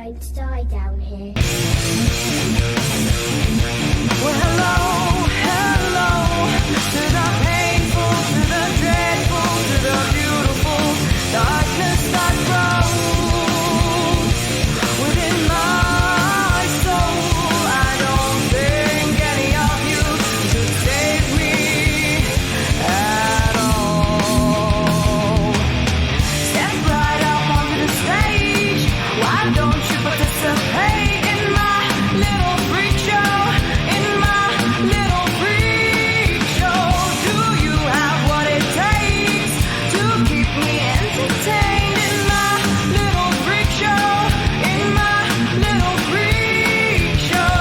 going to die down here. Well, hello, hello, to the painful, to the dreadful, to the beautiful darkness that grows within my soul. I don't think any of you should save me at all. Step right up onto the stage. Why don't you participate in my little freak show? In my little freak show. Do you have what it takes to keep me entertained? In my little freak show. In my little freak show.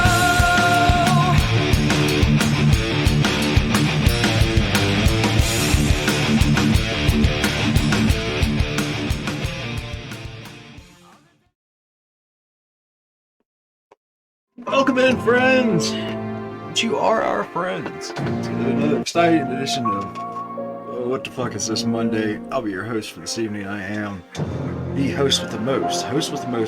Welcome in, friends! You are our friends to another exciting edition of What the Fuck Is This Monday? I'll be your host for this evening. I am the host with the most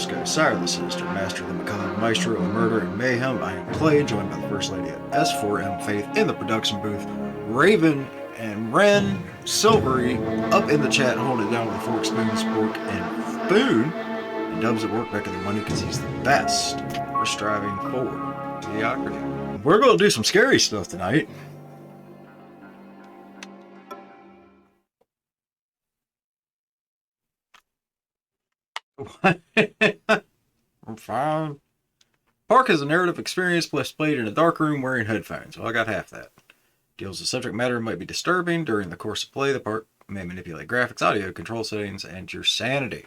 go, sire of the sinister, master of the macabre, maestro of murder and mayhem. I am Clay, joined by the first lady of S4M Faith in the production booth, Raven and Ren, Silvery, up in the chat, holding it down with a fork, spoon, spork, and spoon. And Dubs at work making the money because he's the best. We're striving for mediocrity. We're going to do some scary stuff tonight. I'm fine. Park is a narrative experience played in a dark room wearing headphones. Well, I got half that. Deals with subject matter might be disturbing. During the course of play, the park may manipulate graphics, audio, control settings, and your sanity.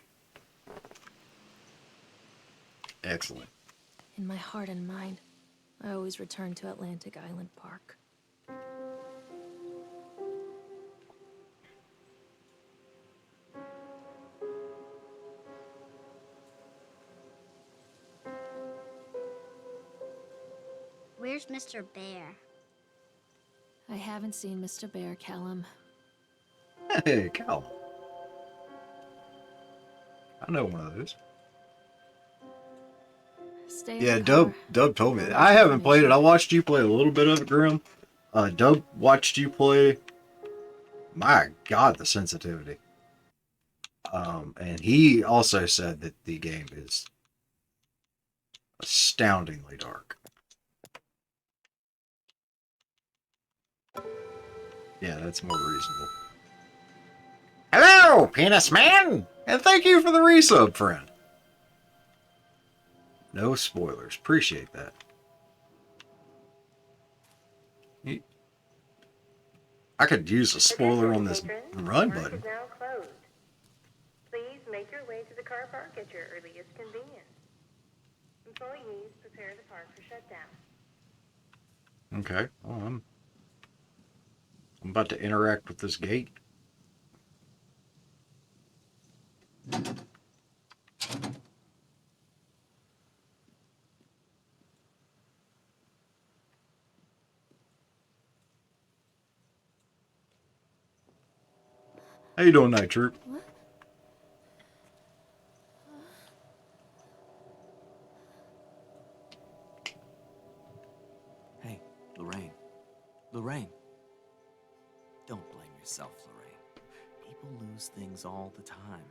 Excellent. In my heart and mind, I always return to Atlantic Island Park. Where's Mr. Bear? I haven't seen Mr. Bear, Callum. Hey, Cal. I know one of those. Stay in Yeah, the car. Dub told me that. I haven't played it. I watched you play a little bit of it, Grim. Dub watched you play. My God, the sensitivity. And he also said that the game is astoundingly dark. Yeah, that's more reasonable. Hello, Penis Man! And thank you for the resub, friend. No spoilers. Appreciate that. I could use a spoiler on this run button. Now closed. Please make your way to the car park at your earliest convenience. Employees prepare the park for shutdown. Okay. Well, I'm about to interact with this gate. How you doing, Night Troop? Hey, Lorraine. Lorraine. Don't blame yourself, Lorraine. People lose things all the time.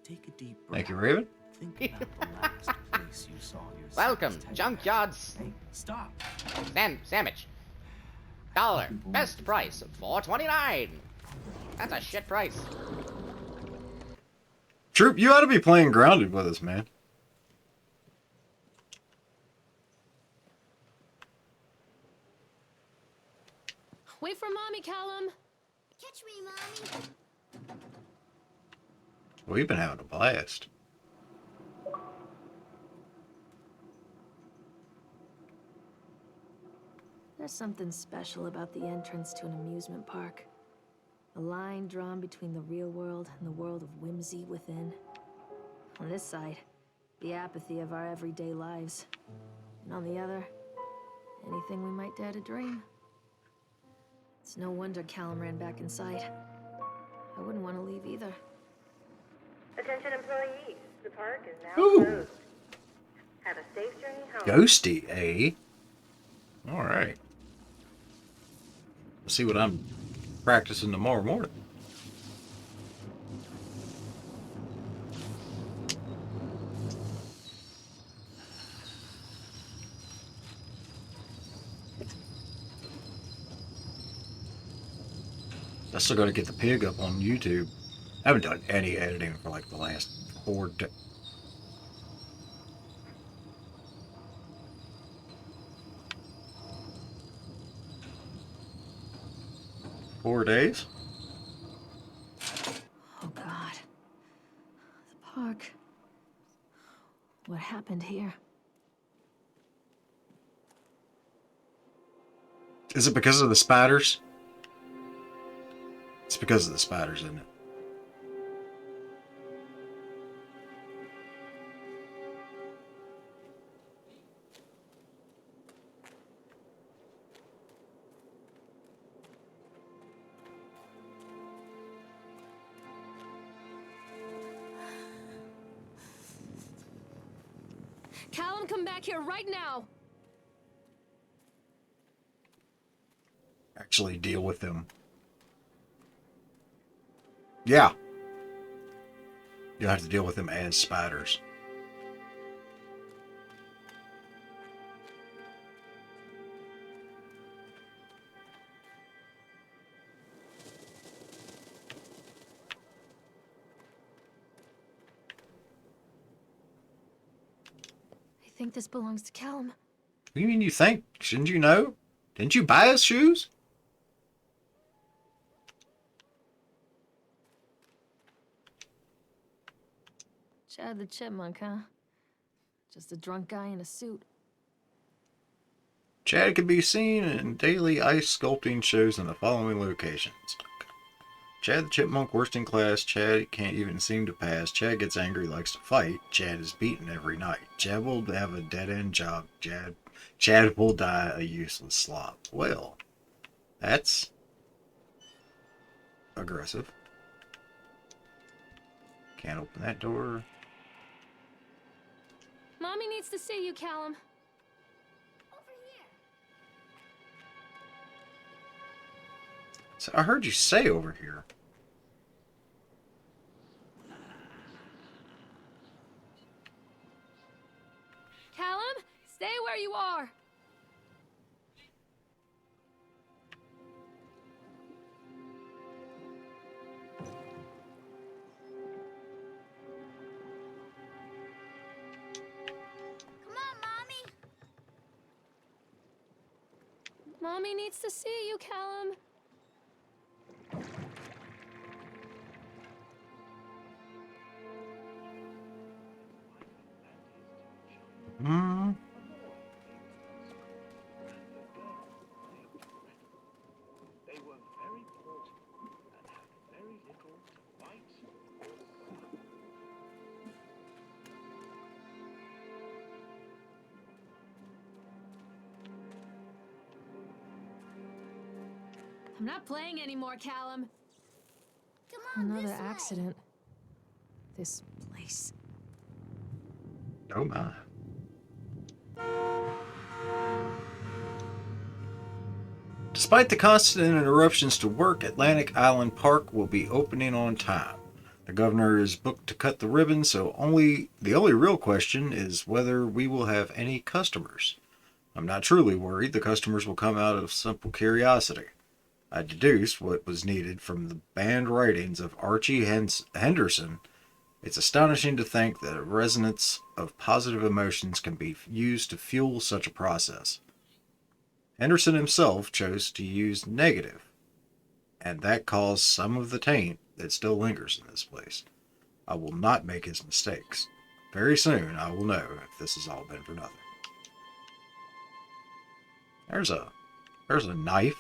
Take a deep breath. Thank you, Raven. Think about the last place you saw yourself. Welcome, junkyards. Hey, stop. Sandwich. $1. Best price, $4.29. That's a shit price. Troop, you ought to be playing Grounded with us, man. Wait for Mommy, Callum! Catch me, Mommy. We've been having a blast. There's something special about the entrance to an amusement park. A line drawn between the real world and the world of whimsy within. On this side, the apathy of our everyday lives. And on the other, anything we might dare to dream. It's no wonder Callum ran back inside. I wouldn't want to leave either. Attention employees, the park is now Ooh. closed. Have a safe journey home. Ghosty, eh? Alright. Let's see what I'm practicing tomorrow morning. I still gotta get the pig up on YouTube. I haven't done any editing for like the last 4 days. Oh God. The park. What happened here? Is it because of the spiders? It's because of the spiders, isn't it? Callum, come back here right now! Actually deal with them. Yeah. You'll have to deal with them as spiders. I think this belongs to Callum. What do you mean you think? Shouldn't you know? Didn't you buy his shoes? Chad the Chipmunk, huh? Just a drunk guy in a suit. Chad can be seen in daily ice sculpting shows in the following locations. Chad the Chipmunk, worst in class. Chad can't even seem to pass. Chad gets angry, likes to fight. Chad is beaten every night. Chad will have a dead-end job. Chad will die a useless slop. Well, that's aggressive. Can't open that door. Mommy needs to see you, Callum. So I heard you say over here. Callum, stay where you are. Come on, Mommy. Mommy needs to see you, Callum. Hmm. They were very portable and had very little to bite or grab. I'm not playing anymore, Callum. Come on, Another this way. accident. This place. Oh my. Despite the constant interruptions to work, Atlantic Island Park will be opening on time. The governor is booked to cut the ribbon, so the only real question is whether we will have any customers. I'm not truly worried. The customers will come out of simple curiosity. I deduced what was needed from the banned writings of Archie Henderson. It's astonishing to think that a resonance of positive emotions can be used to fuel such a process. Henderson himself chose to use negative, and that caused some of the taint that still lingers in this place. I will not make his mistakes. Very soon I will know if this has all been for nothing. There's a knife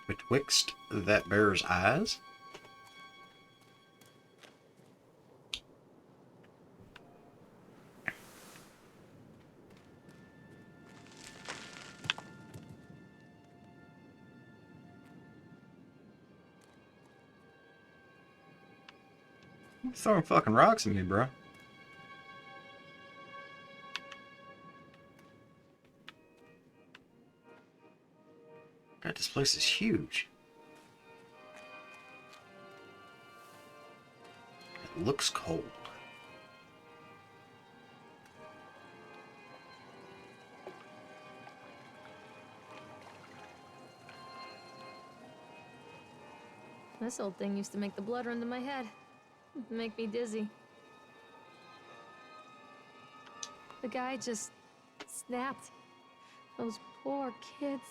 betwixt that bear's eyes. You're throwing fucking rocks at me, bro. place is huge. It looks cold. This old thing used to make the blood run to my head. Make me dizzy. The guy just snapped. Those poor kids.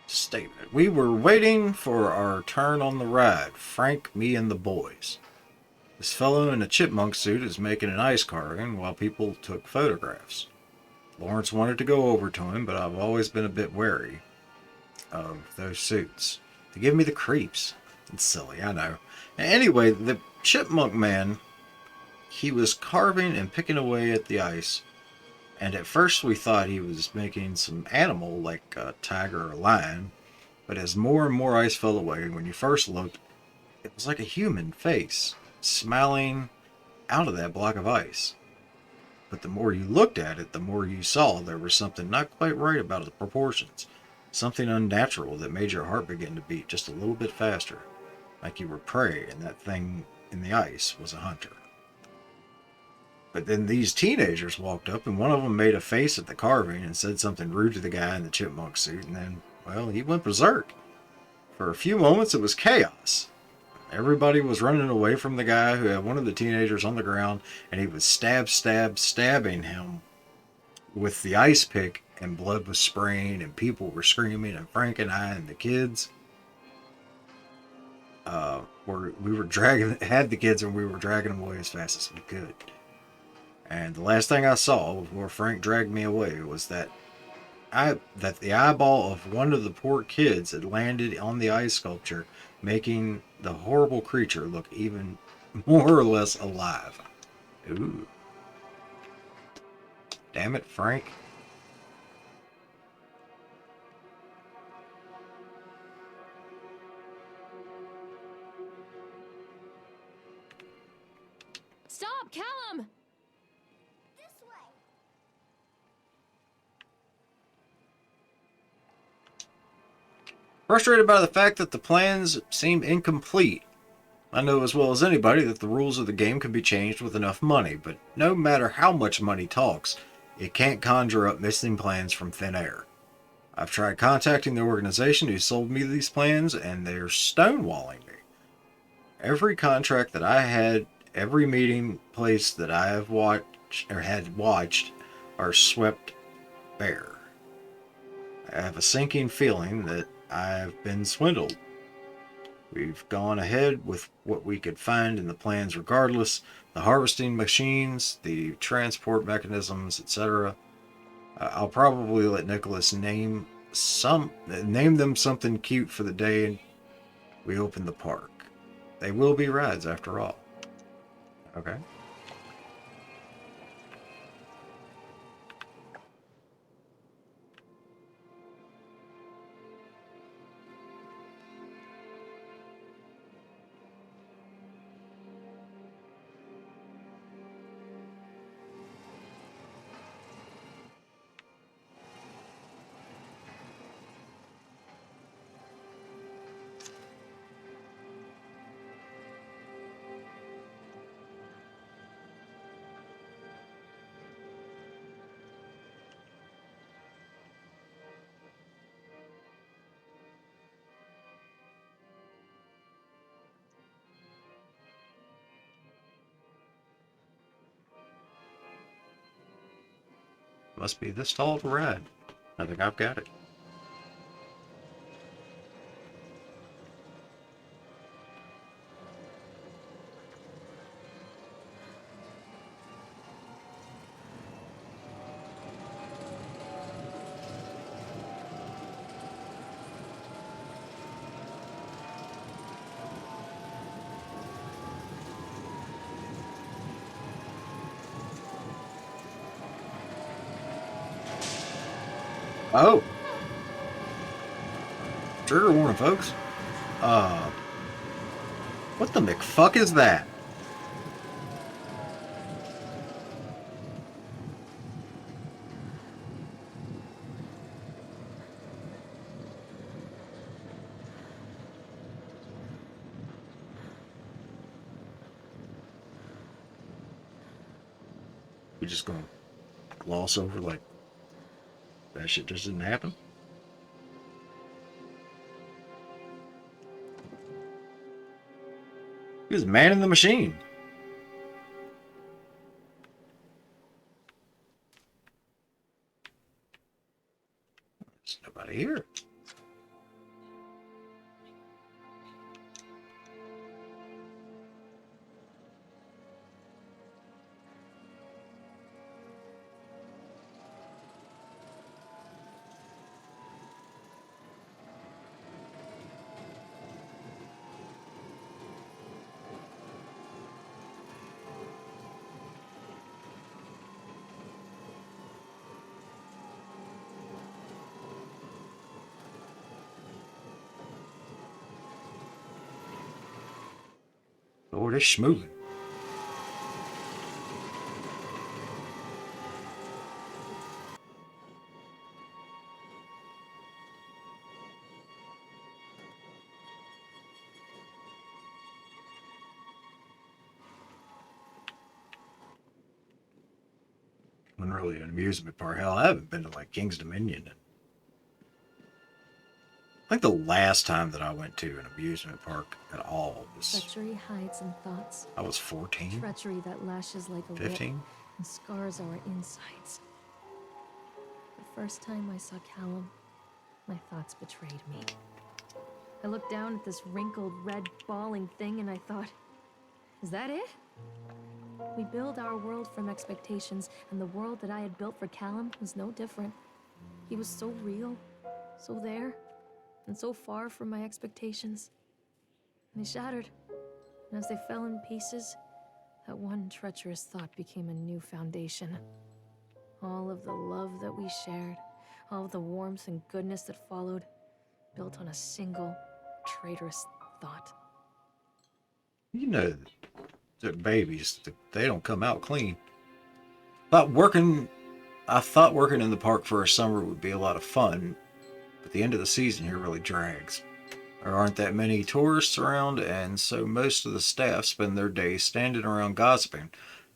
Statement. We were waiting for our turn on the ride. Frank, me, and the boys. This fellow in a chipmunk suit is making an ice carving while people took photographs. Lawrence wanted to go over to him, but I've always been a bit wary of those suits. They give me the creeps. It's silly, I know. Anyway, the chipmunk man, he was carving and picking away at the ice, and at first we thought he was making some animal like a tiger or a lion, but as more and more ice fell away, when you first looked, it was like a human face smiling out of that block of ice. But the more you looked at it, the more you saw there was something not quite right about the proportions. Something unnatural that made your heart begin to beat just a little bit faster, like you were prey and that thing in the ice was a hunter. But then these teenagers walked up and one of them made a face at the carving and said something rude to the guy in the chipmunk suit, and then, well, he went berserk. For a few moments it was chaos. Everybody was running away from the guy who had one of the teenagers on the ground, and he was stabbing him with the ice pick, and blood was spraying, and people were screaming, and Frank and I and the kids we were had the kids, and we were dragging them away as fast as we could. And the last thing I saw before Frank dragged me away was that the eyeball of one of the poor kids had landed on the ice sculpture, making the horrible creature look even more or less alive. Ooh. Damn it, Frank. Stop, Callum! This way. Frustrated by the fact that the plans seem incomplete. I know as well as anybody that the rules of the game can be changed with enough money, but no matter how much money talks, it can't conjure up missing plans from thin air. I've tried contacting the organization who sold me these plans, and they're stonewalling me. Every contract that I had, every meeting place that I have watched are swept bare. I have a sinking feeling that I've been swindled. We've gone ahead with what we could find in the plans regardless. The harvesting machines, the transport mechanisms, etc. I'll probably let Nicholas name them something cute for the day we open the park. They will be rides after all. Okay. Must be this tall to ride. I think I've got it. Oh. Trigger warning, folks. What the McFuck is that? We just gonna gloss over like that shit just didn't happen? He was manning the machine. There's nobody here. Lord, it's schmoovin'. Wasn't really an amusement park. Hell, I haven't been to like King's Dominion. I think the last time that I went to an amusement park at all was Treachery hides in thoughts. I was 14, Treachery that lashes like a whip 15. and scars our insides. The first time I saw Callum, my thoughts betrayed me. I looked down at this wrinkled, red, bawling thing and I thought, is that it? We build our world from expectations, and the world that I had built for Callum was no different. He was so real, so there, and so far from my expectations. And they shattered, and as they fell in pieces, that one treacherous thought became a new foundation. All of the love that we shared, all of the warmth and goodness that followed, built on a single traitorous thought. You know that babies, they don't come out clean. I thought working in the park for a summer would be a lot of fun, but the end of the season here really drags. There aren't that many tourists around, and so most of the staff spend their days standing around gossiping.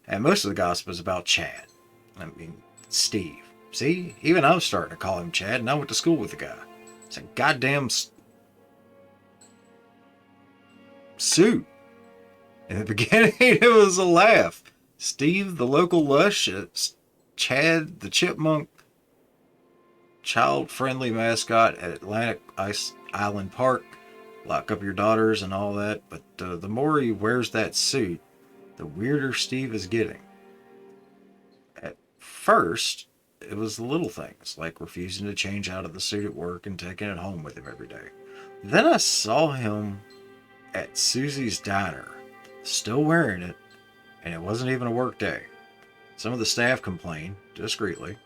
And most of the gossip is about Chad. I mean, Steve. See, even I was starting to call him Chad, and I went to school with the guy. It's a goddamn suit. In the beginning, it was a laugh. Steve, the local lush, Chad, the chipmunk, child-friendly mascot at Atlantic Island Park. Lock up your daughters and all that. But the more he wears that suit, the weirder Steve is getting. At first, it was the little things, like refusing to change out of the suit at work and taking it home with him every day. Then I saw him at Susie's Diner, still wearing it, and it wasn't even a work day. Some of the staff complained, discreetly,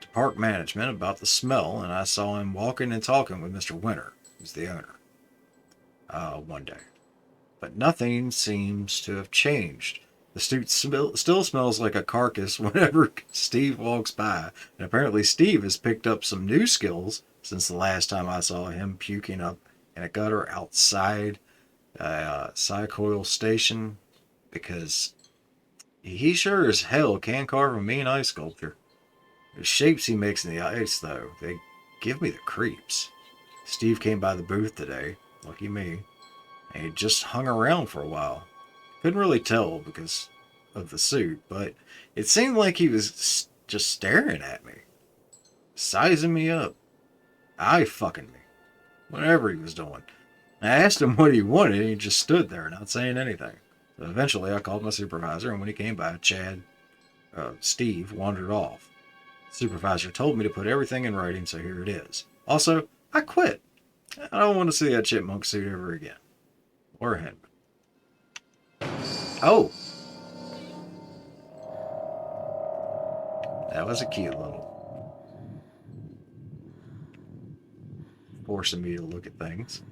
to park management about the smell, and I saw him walking and talking with Mr. Winter, who's the owner, one day. But nothing seems to have changed. The suit still smells like a carcass whenever Steve walks by, and apparently Steve has picked up some new skills since the last time I saw him puking up in a gutter outside Psychoil Station, because he sure as hell can carve a mean ice sculpture. The shapes he makes in the ice, though, they give me the creeps. Steve came by the booth today, lucky me, and he just hung around for a while. Couldn't really tell because of the suit, but it seemed like he was just staring at me, sizing me up, eye fucking me, whatever he was doing. I asked him what he wanted, and he just stood there, not saying anything. So eventually, I called my supervisor, and when he came by, Steve wandered off. The supervisor told me to put everything in writing, so here it is. Also, I quit. I don't want to see that chipmunk suit ever again. Or him. Oh! That was a cute little forcing me to look at things.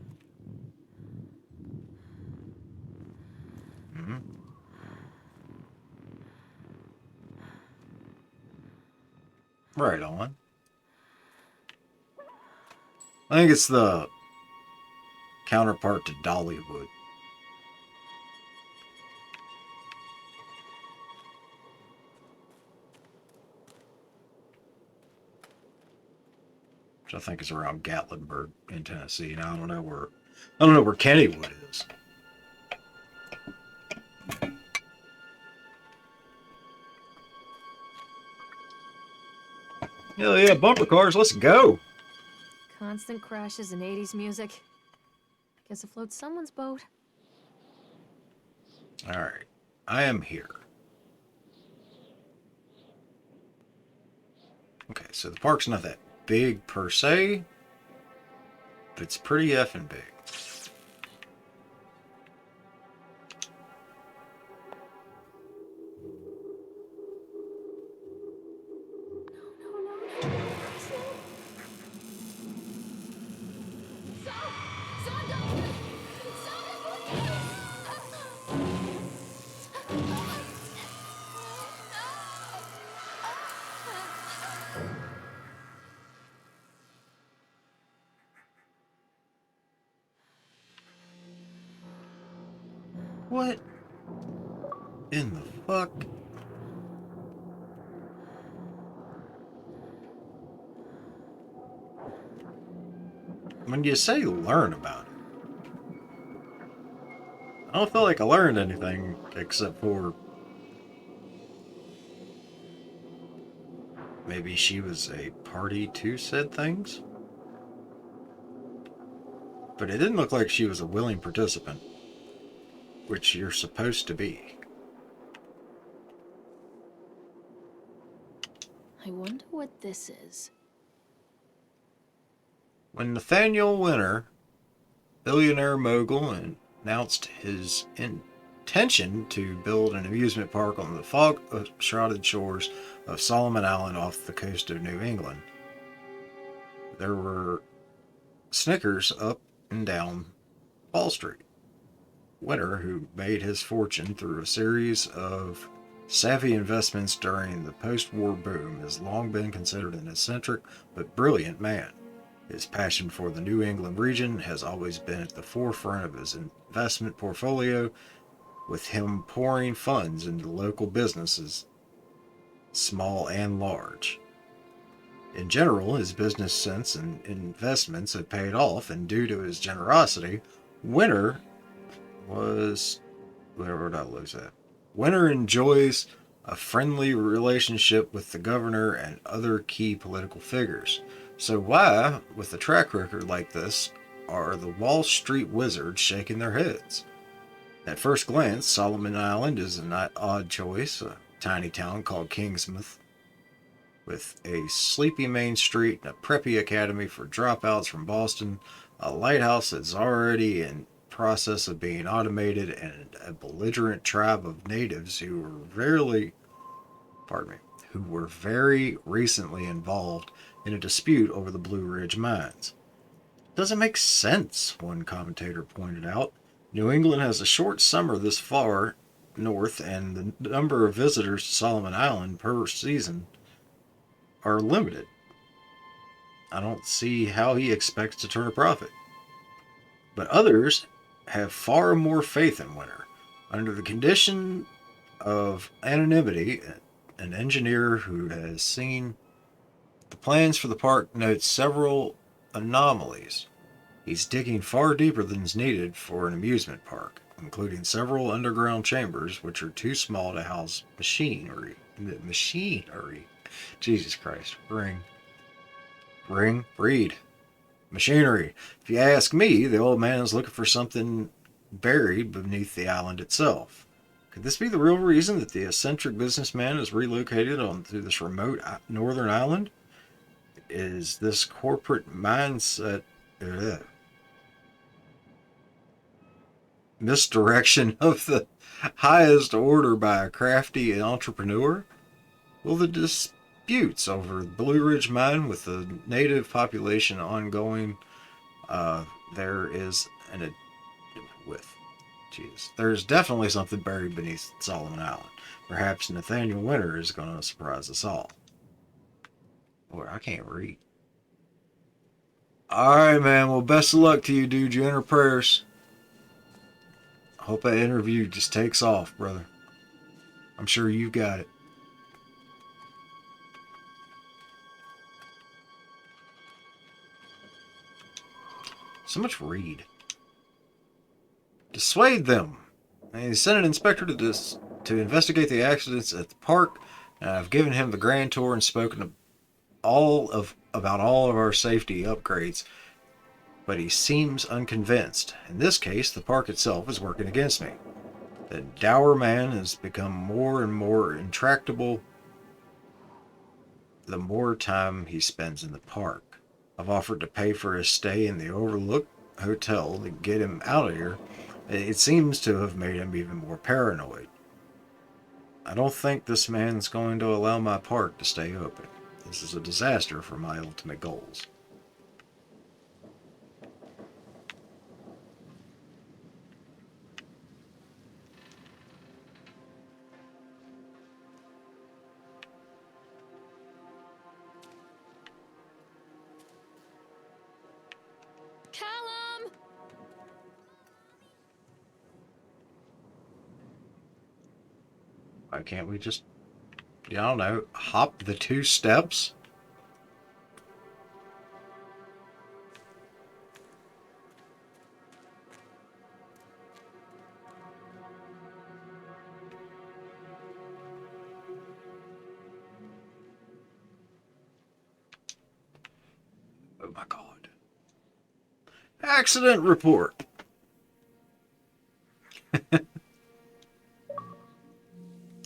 Right on. I think it's the counterpart to Dollywood. I think is around Gatlinburg in Tennessee. Now I don't know where Kennywood is. Hell yeah, bumper cars, let's go. Constant crashes and 80s music. Guess it floats someone's boat. Alright, I am here. Okay, so the park's not that big per se, but it's pretty effing big. What in the fuck? When you say learn about it, I don't feel like I learned anything except for maybe she was a party to said things. But it didn't look like she was a willing participant, which you're supposed to be. I wonder what this is. When Nathaniel Winter, billionaire mogul, announced his intention to build an amusement park on the fog-shrouded shores of Solomon Island off the coast of New England, there were snickers up and down Wall Street. Winter, who made his fortune through a series of savvy investments during the post-war boom, has long been considered an eccentric but brilliant man. His passion for the New England region has always been at the forefront of his investment portfolio, with him pouring funds into local businesses, small and large. In general, his business sense and investments have paid off, and due to his generosity, Winter was... where did I lose that? Winter enjoys a friendly relationship with the governor and other key political figures. So why, with a track record like this, are the Wall Street wizards shaking their heads? At first glance, Solomon Island is a not odd choice, a tiny town called Kingsmouth, with a sleepy main street and a preppy academy for dropouts from Boston, a lighthouse that's already in process of being automated, and a belligerent tribe of natives who were very recently involved in a dispute over the Blue Ridge mines. Doesn't make sense, one commentator pointed out. New England has a short summer this far north, and the number of visitors to Solomon Island per season are limited. I don't see how he expects to turn a profit. But others have far more faith in Winter. Under the condition of anonymity, an engineer who has seen the plans for the park notes several anomalies. He's digging far deeper than is needed for an amusement park, including several underground chambers which are too small to house machinery. Jesus Christ. Read. Machinery. If you ask me, the old man is looking for something buried beneath the island itself. Could this be the real reason that the eccentric businessman is relocated onto this remote northern island? Is this corporate mindset misdirection of the highest order by a crafty entrepreneur? Will the disputes over the Blue Ridge mine with the native population ongoing? There's definitely something buried beneath Solomon Island. Perhaps Nathaniel Winter is going to surprise us all. Boy, I can't read. Alright, man. Well, best of luck to you, dude. You enter prayers. I hope that interview just takes off, brother. I'm sure you've got it. So much read. Dissuade them. And he sent an inspector to investigate the accidents at the park. And I've given him the grand tour and spoken about all of our safety upgrades. But he seems unconvinced. In this case, the park itself is working against me. The dour man has become more and more intractable the more time he spends in the park. I've offered to pay for his stay in the Overlook Hotel to get him out of here. It seems to have made him even more paranoid. I don't think this man's going to allow my park to stay open. This is a disaster for my ultimate goals. Callum! Why can't we just, I don't know, hop the 2 steps? Oh my god. Accident report.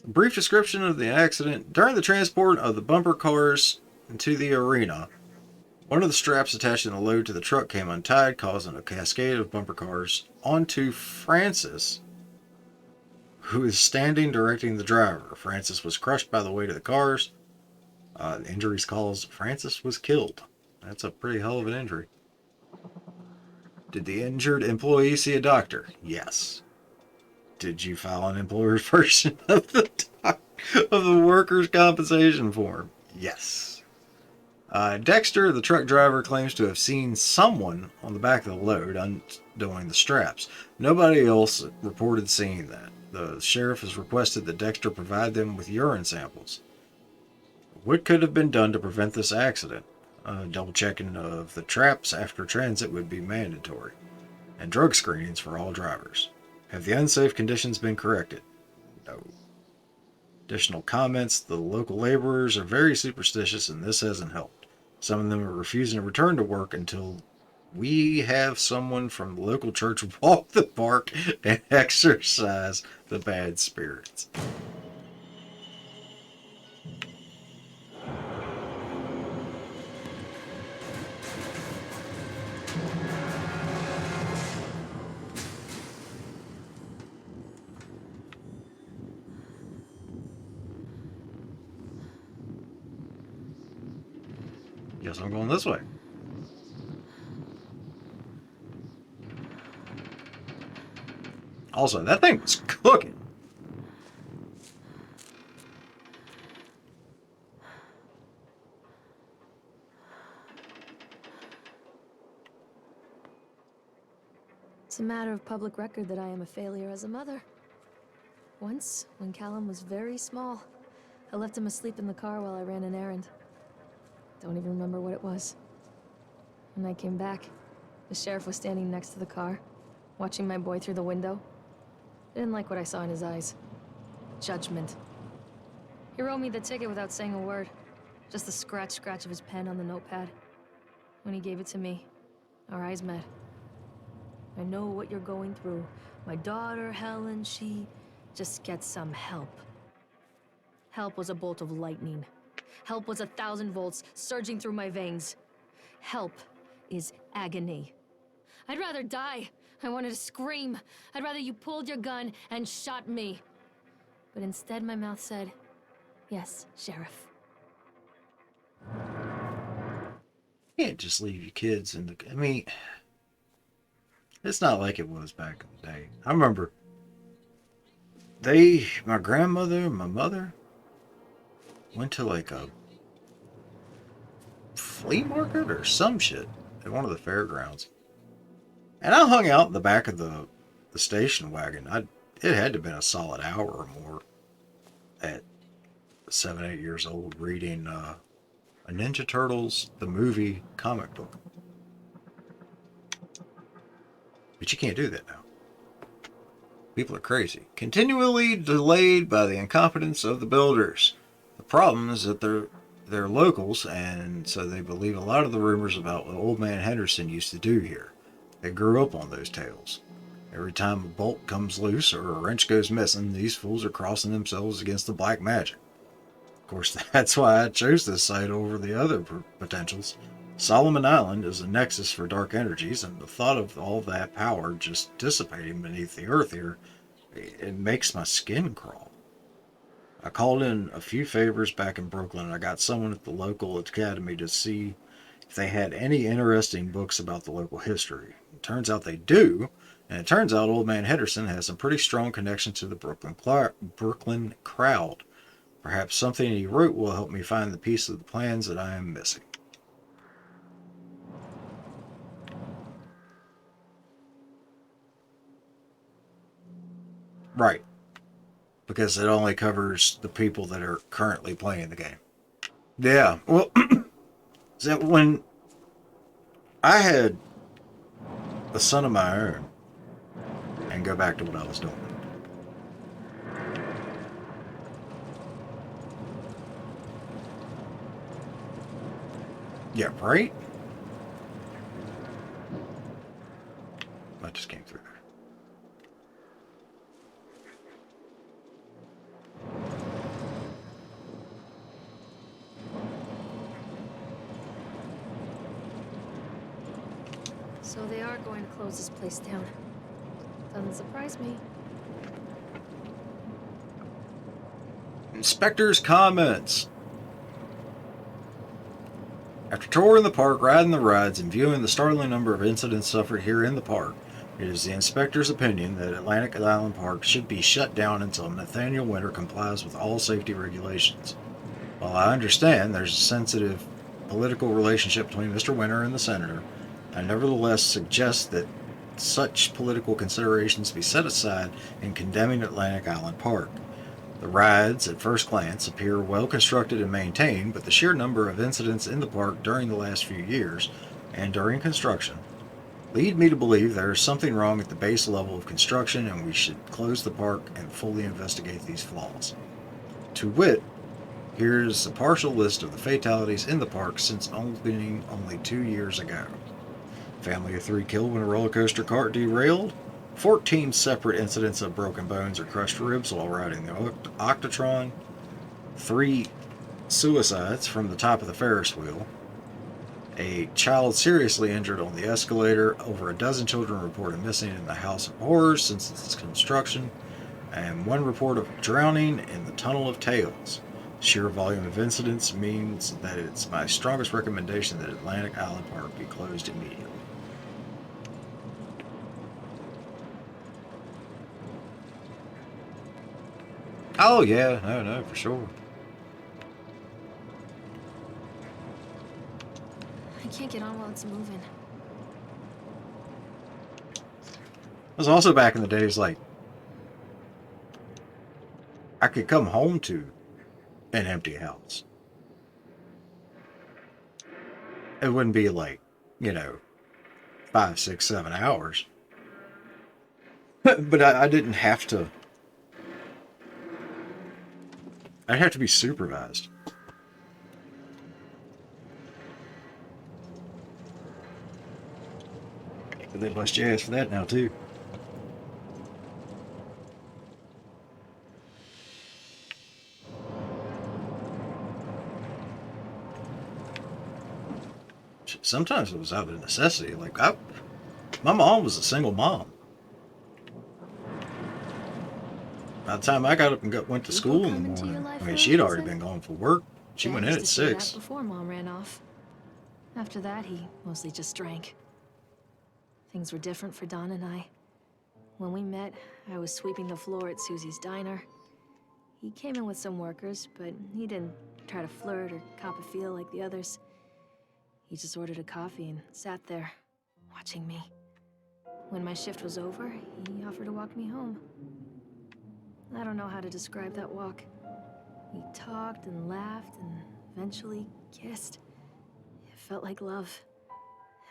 Brief description of the accident. During the transport of the bumper cars into the arena, one of the straps attaching the load to the truck came untied, causing a cascade of bumper cars onto Francis, who is standing directing the driver. Francis was crushed by the weight of the cars. The injuries caused Francis was killed. That's a pretty hell of an injury. Did the injured employee see a doctor? Yes. Did you file an employer's version of the workers' compensation form? Yes. Dexter, the truck driver, claims to have seen someone on the back of the load undoing the straps. Nobody else reported seeing that. The sheriff has requested that Dexter provide them with urine samples. What could have been done to prevent this accident? Double checking of the traps after transit would be mandatory, and drug screenings for all drivers. Have the unsafe conditions been corrected? No. Additional comments. The local laborers are very superstitious and this hasn't helped. Some of them are refusing to return to work until we have someone from the local church walk the park and exorcise the bad spirits. Guess I'm going this way. Also, that thing was cooking. It's a matter of public record that I am a failure as a mother. Once, when Callum was very small, I left him asleep in the car while I ran an errand. Don't even remember what it was. When I came back, the sheriff was standing next to the car, watching my boy through the window. I didn't like what I saw in his eyes. Judgment. He wrote me the ticket without saying a word. Just the scratch of his pen on the notepad. When he gave it to me, our eyes met. I know what you're going through. My daughter, Helen, she just gets some help. Help was a bolt of lightning. Help was 1,000 volts surging through my veins. Help is agony. I'd rather die. I wanted to scream. I'd rather you pulled your gun and shot me. But instead my mouth said, yes, Sheriff. You can't just leave your kids in the... I mean, it's not like it was back in the day. I remember my grandmother and my mother went to like a flea market or some shit at one of the fairgrounds. And I hung out in the back of the station wagon. It had to have been a solid hour or more at 7, 8 years old reading a Ninja Turtles, the movie comic book. But you can't do that now. People are crazy. Continually delayed by the incompetence of the builders. The problem is that they're locals, and so they believe a lot of the rumors about what Old Man Henderson used to do here. They grew up on those tales. Every time a bolt comes loose or a wrench goes missing, these fools are crossing themselves against the black magic. Of course, that's why I chose this site over the other potentials. Solomon Island is a nexus for dark energies, and the thought of all that power just dissipating beneath the earth here, it makes my skin crawl. I called in a few favors back in Brooklyn, and I got someone at the local academy to see if they had any interesting books about the local history. It turns out they do, and it turns out Old Man Henderson has some pretty strong connection to the Brooklyn crowd. Perhaps something he wrote will help me find the piece of the plans that I am missing. Right. Because it only covers the people that are currently playing the game. Yeah, well, so when I had a son of my own, and go back to what I was doing. Yeah, right? That just came through there. So they are going to close this place down. Doesn't surprise me. Inspector's comments. After touring the park, riding the rides, and viewing the startling number of incidents suffered here in the park, it is the inspector's opinion that Atlantic Island Park should be shut down until Nathaniel Winter complies with all safety regulations. While I understand there's a sensitive political relationship between Mr. Winter and the senator, I nevertheless suggest that such political considerations be set aside in condemning Atlantic Island Park. The rides, at first glance, appear well constructed and maintained, but the sheer number of incidents in the park during the last few years, and during construction, lead me to believe there is something wrong at the base level of construction, and we should close the park and fully investigate these flaws. To wit, here's a partial list of the fatalities in the park since opening only 2 years ago. Family of 3 killed when a roller coaster cart derailed. 14 separate incidents of broken bones or crushed ribs while riding the Octotron. 3 suicides from the top of the Ferris wheel. A child seriously injured on the escalator. Over a dozen children reported missing in the House of Horrors since its construction. And 1 report of drowning in the Tunnel of Tales. Sheer volume of incidents means that it's my strongest recommendation that Atlantic Island Park be closed immediately. Oh yeah, no, for sure. I can't get on while it's moving. It was also back in the days like I could come home to an empty house. It wouldn't be like, 5, 6, 7 hours. But I didn't have to. I'd have to be supervised. But they bust your ass for that now, too. Sometimes it was out of necessity. Like, my mom was a single mom. By the time I got up and went to school in the morning, I mean, she'd already been gone for work. She went in at 6. Before Mom ran off. After that, he mostly just drank. Things were different for Don and I. When we met, I was sweeping the floor at Susie's diner. He came in with some workers, but he didn't try to flirt or cop a feel like the others. He just ordered a coffee and sat there, watching me. When my shift was over, he offered to walk me home. I don't know how to describe that walk. We talked and laughed and eventually kissed. It felt like love.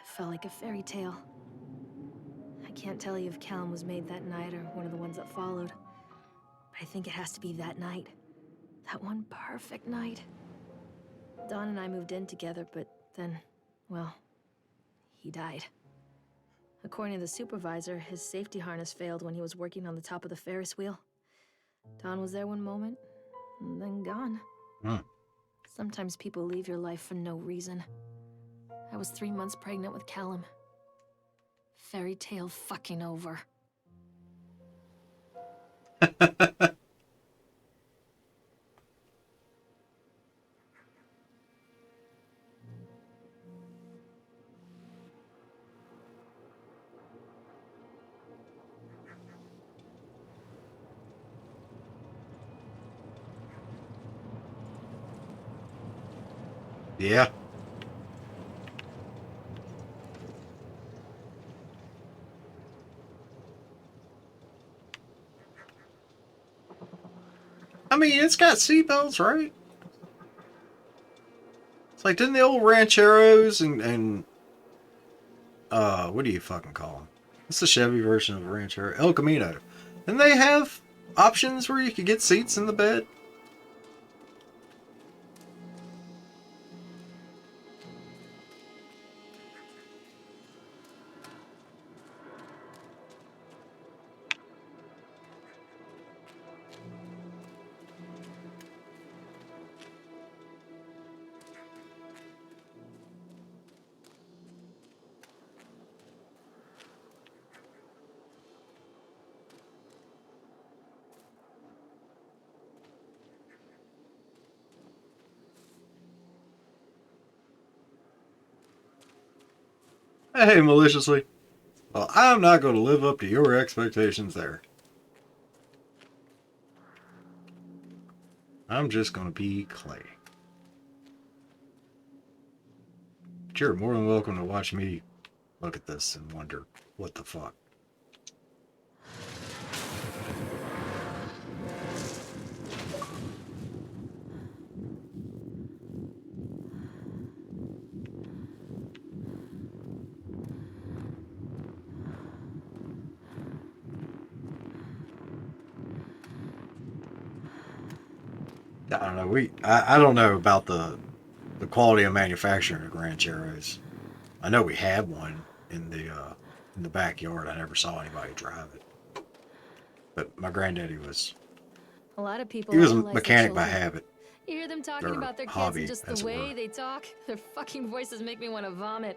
It felt like a fairy tale. I can't tell you if Callum was made that night or one of the ones that followed. But I think it has to be that night. That one perfect night. Dawn and I moved in together, but then, well, he died. According to the supervisor, his safety harness failed when he was working on the top of the Ferris wheel. Dawn was there one moment, and then gone. Hmm. Sometimes people leave your life for no reason. I was 3 months pregnant with Callum. Fairy tale fucking over. Yeah. I mean, it's got seatbelts, right? It's like, didn't the old rancheros and what do you fucking call them? It's the Chevy version of a ranchero, El Camino. Didn't they have options where you could get seats in the bed? Hey, maliciously. Well, I'm not going to live up to your expectations there. I'm just going to be Clay. But you're more than welcome to watch me look at this and wonder, what the fuck? I don't know. I don't know about the quality of manufacturing of rancheros. I know we had one in the backyard. I never saw anybody drive it. But my granddaddy was. A lot of people He was a idolize their mechanic by children. habit. You hear them talking Or about their kids hobby, and just as the it way were. they talk. Their fucking voices make me want to vomit.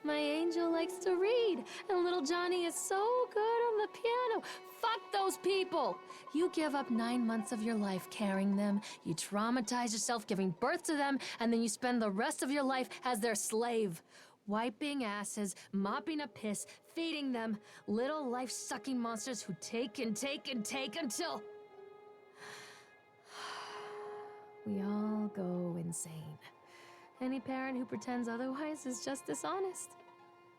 My angel likes to read, and little Johnny is so good on the piano. Fuck those people! You give up 9 months of your life carrying them, you traumatize yourself giving birth to them, and then you spend the rest of your life as their slave. Wiping asses, mopping up piss, feeding them. Little life-sucking monsters who take and take and take until... we all go insane. Any parent who pretends otherwise is just dishonest.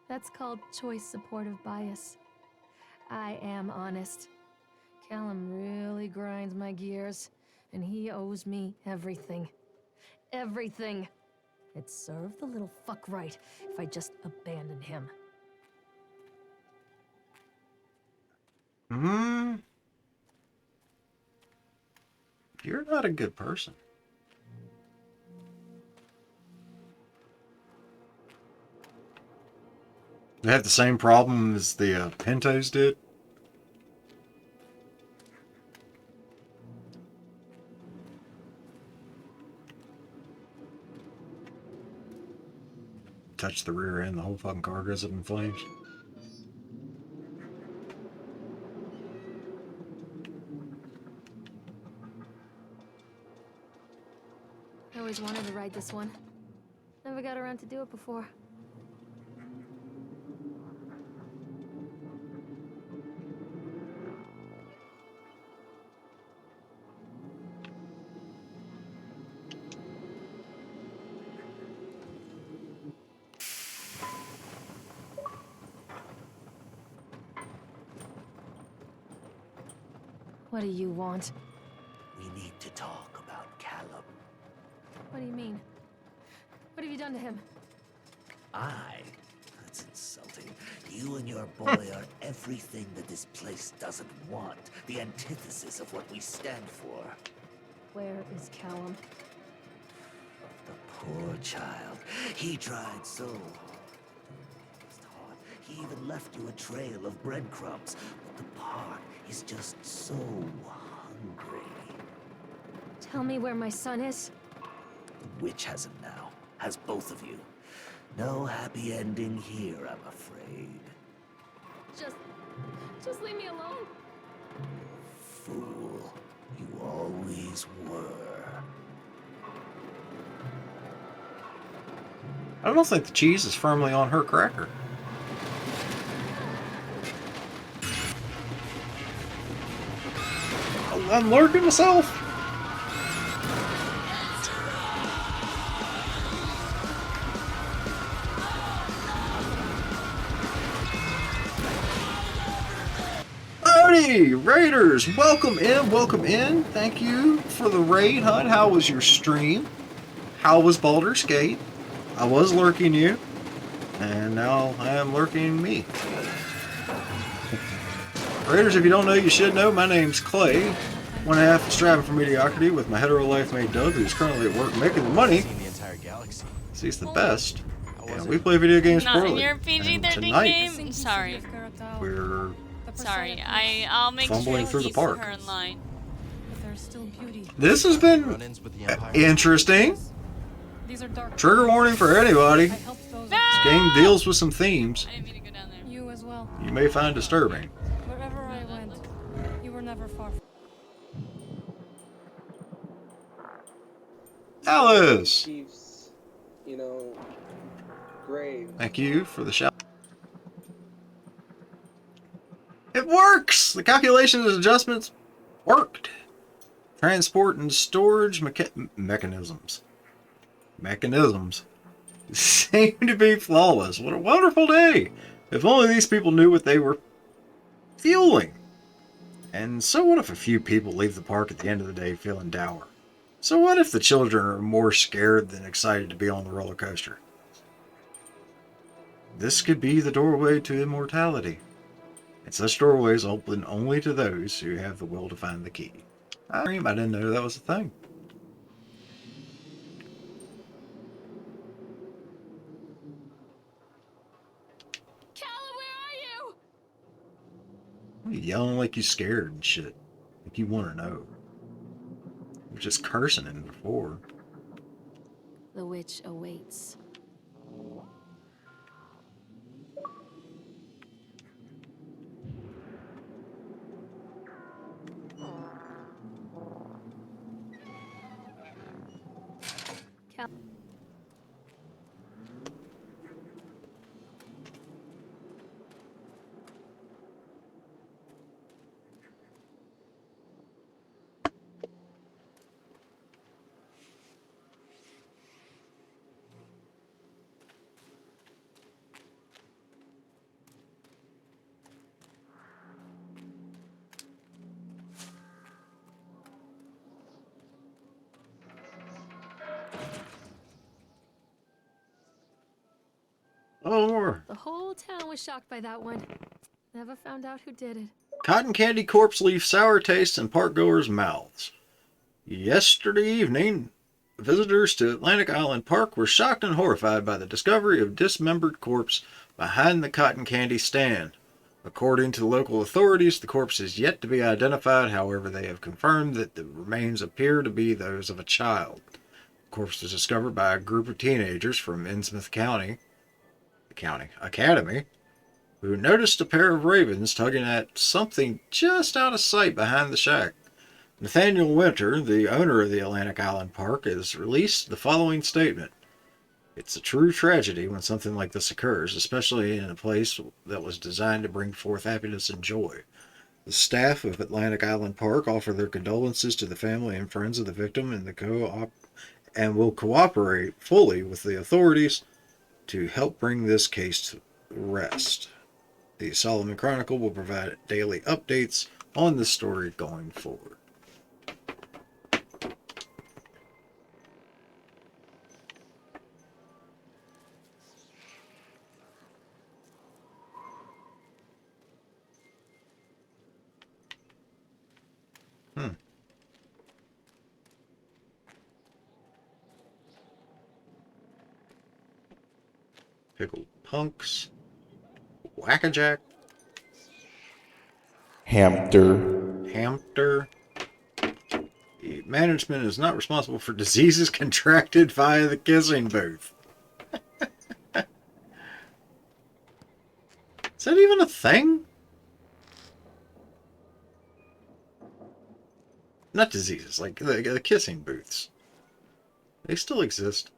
That's called choice supportive bias. I am honest. Callum really grinds my gears, and he owes me everything. Everything. It'd serve the little fuck right if I just abandoned him. You're not a good person. They have the same problem as the Pintos did. Touch the rear end, the whole fucking car goes up in flames. I always wanted to ride this one. Never got around to do it before. What do you want? We need to talk about Callum. What do you mean? What have you done to him? That's insulting. You and your boy are everything that this place doesn't want. The antithesis of what we stand for. Where is Callum? The poor child. He tried so hard. He even left you a trail of breadcrumbs. But the park is just so hungry. Tell me where my son is. The witch has him now. Has both of you. No happy ending here, I'm afraid. Just leave me alone. Fool. You always were. I don't think the cheese is firmly on her cracker. I'm lurking myself. Howdy, Raiders! Welcome in, welcome in. Thank you for the raid, Hunt. How was your stream? How was Baldur's Gate? I was lurking you, and now I am lurking me. Raiders, if you don't know, you should know. My name's Clay. One half is striving for mediocrity with my hetero life mate Doug, who's currently at work making the money. Sees the best. And we play video games Not in poorly. your PG-13 And tonight, game? Sorry. we're Sorry. I'll make fumbling sure through to the keep park. her in line. This has been interesting. Trigger warning for anybody. This game deals with some themes I didn't mean to go down there. You as well. you may find disturbing. Wherever I went, you were never far. Alice! Chief's, you know, grave. Thank you for the shout. It works! The calculations and adjustments worked. Transport and storage mechanisms seem to be flawless. What a wonderful day! If only these people knew what they were fueling. And so what if a few people leave the park at the end of the day feeling dour? So what if the children are more scared than excited to be on the roller coaster? This could be the doorway to immortality. And such doorways open only to those who have the will to find the key. I didn't know that was a thing. Callum, where are you? You're yelling like you scared and shit. Like you want to know. You're just cursing him before. The witch awaits. Oh, more. The whole town was shocked by that one. Never found out who did it. Cotton candy corpse leave sour taste in parkgoers' mouths. Yesterday evening, visitors to Atlantic Island Park were shocked and horrified by the discovery of dismembered corpse behind the cotton candy stand. According to local authorities, the corpse is yet to be identified. However, they have confirmed that the remains appear to be those of a child. The corpse was discovered by a group of teenagers from Innsmouth Academy, who noticed a pair of ravens tugging at something just out of sight behind the shack. Nathaniel Winter, the owner of the Atlantic Island Park, has released the following statement. It's a true tragedy when something like this occurs, especially in a place that was designed to bring forth happiness and joy. The staff of Atlantic Island Park offer their condolences to the family and friends of the victim and will cooperate fully with the authorities to help bring this case to rest. The Solomon Chronicle will provide daily updates on this story going forward. Pickled punks. Whack-a-jack. Hamster. Management is not responsible for diseases contracted via the kissing booth. Is that even a thing? Not diseases, like the kissing booths. They still exist.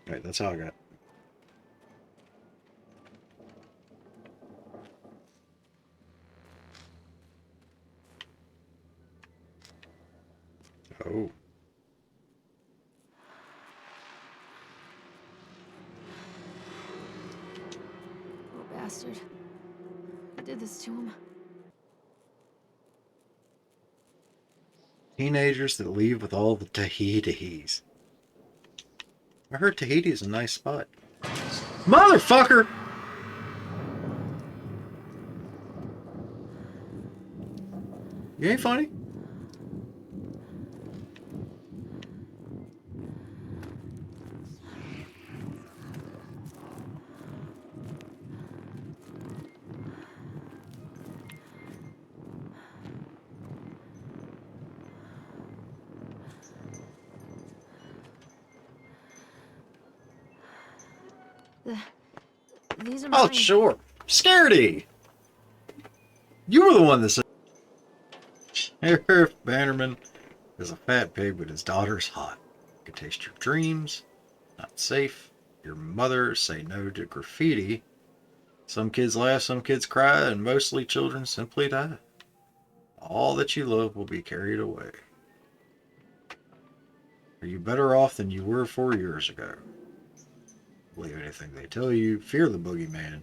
Alright, that's all I got. Oh. Poor bastard. Who did this to him? Teenagers that leave with all the Tahiti's. I heard Tahiti is a nice spot. Motherfucker! You ain't funny? These are Oh, mine. sure. Scaredy! You were the one that said Sheriff Bannerman is a fat pig, but his daughter's hot. Can taste your dreams. Not safe. Your mother say no to graffiti. Some kids laugh, some kids cry, and mostly children simply die. All that you love will be carried away. Are you better off than you were 4 years ago? Believe anything they tell you. Fear the boogeyman.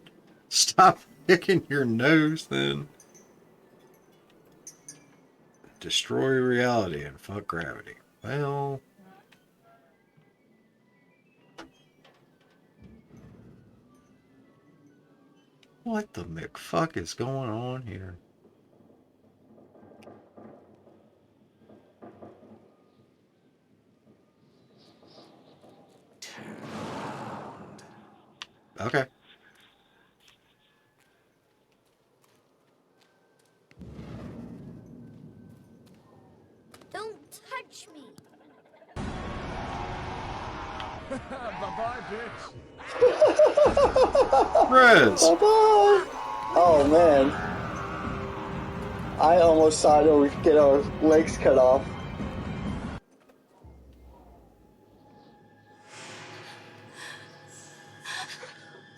Stop picking your nose, then. Destroy reality and fuck gravity. Well... what the McFuck is going on here? Okay. Don't touch me. Bye-bye, bitch. Rez! Bye-bye. Oh, man. I almost thought we would get our legs cut off.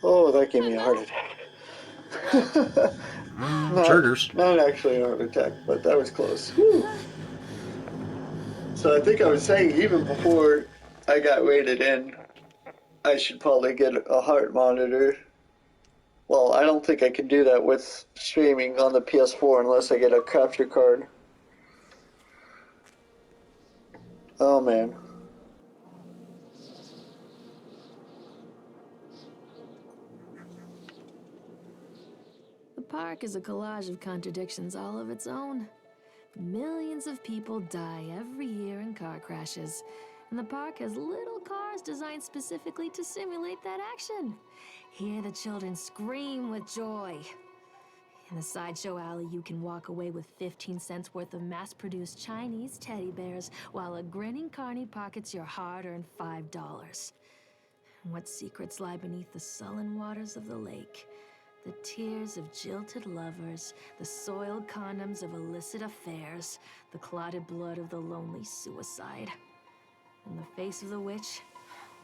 Oh, that gave me a heart attack. Triggers. Not actually a heart attack, but that was close. Whew. So I think I was saying even before I got rated in, I should probably get a heart monitor. Well, I don't think I can do that with streaming on the PS4 unless I get a capture card. Oh, man. The park is a collage of contradictions all of its own. Millions of people die every year in car crashes, and the park has little cars designed specifically to simulate that action. Hear the children scream with joy. In the sideshow alley, you can walk away with 15 cents worth of mass-produced Chinese teddy bears, while a grinning carny pockets your hard-earned $5. What secrets lie beneath the sullen waters of the lake? The tears of jilted lovers, the soiled condoms of illicit affairs, the clotted blood of the lonely suicide. And the face of the witch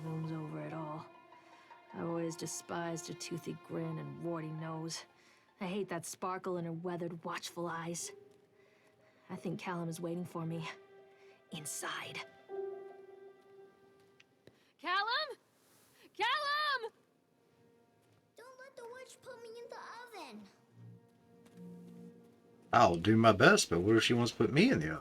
looms over it all. I've always despised her toothy grin and warty nose. I hate that sparkle in her weathered, watchful eyes. I think Callum is waiting for me. Inside. Callum? Callum! Don't let the witch put me in the oven. I'll do my best, but what if she wants to put me in the oven?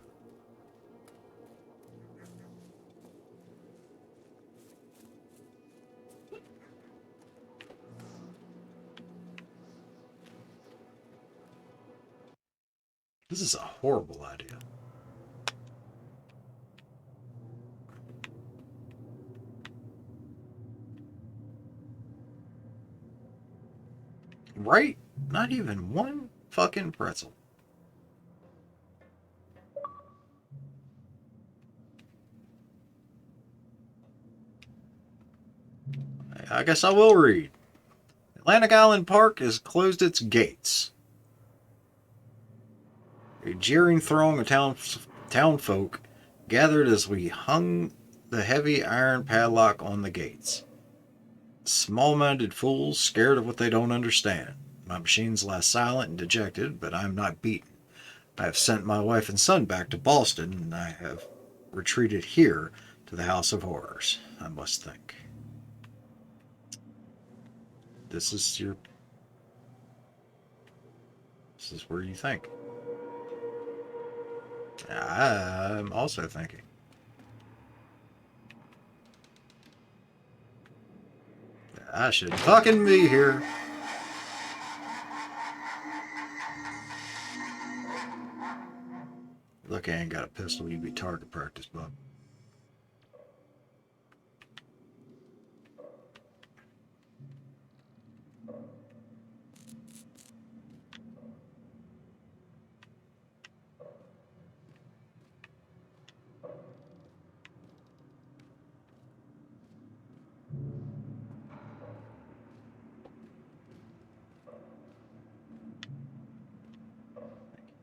This is a horrible idea. Right? Not even one fucking pretzel. I guess I will read. Atlantic Island Park has closed its gates. A jeering throng of townfolk gathered as we hung the heavy iron padlock on the gates. Small-minded fools, scared of what they don't understand. My machines lie silent and dejected, but I am not beaten. I have sent my wife and son back to Boston, and I have retreated here to the House of Horrors. I must think. This is where you think. I'm also thinking. I should fucking be here. Look, I ain't got a pistol. You'd be target practice, bub.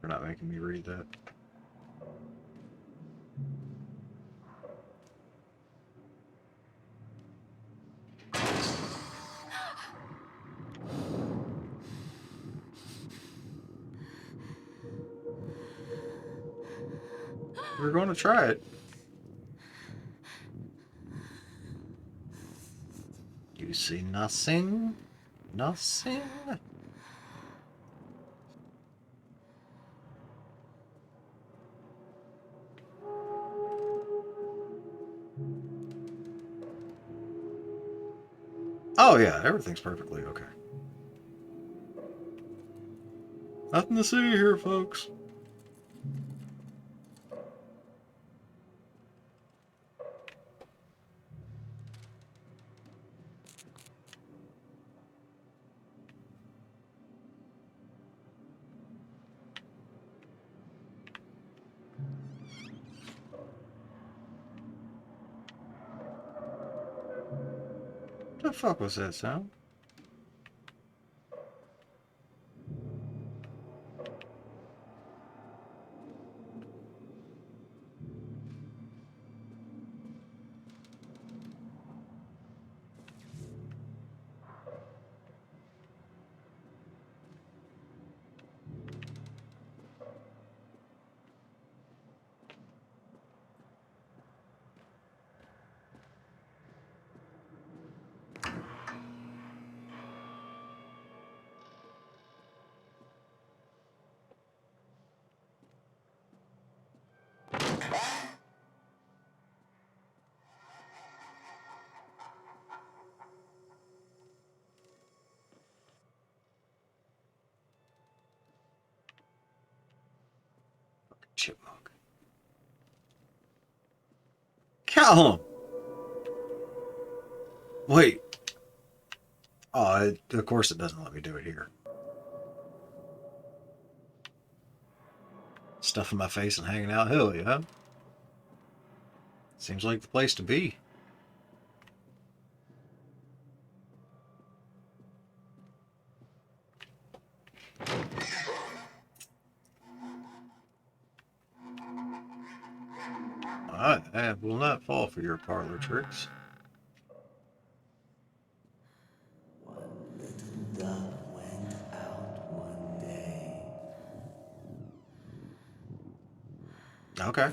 You're not making me read that. We're going to try it. You see nothing? Nothing? Oh yeah, everything's perfectly okay. Nothing to see here, folks. What the fuck was that sound? Chipmunk. Callum! Wait. Oh, of course it doesn't let me do it here. Stuffing my face and hanging out hilly, huh? Seems like the place to be. I will not fall for your parlor tricks. One little duck went out one day. Okay.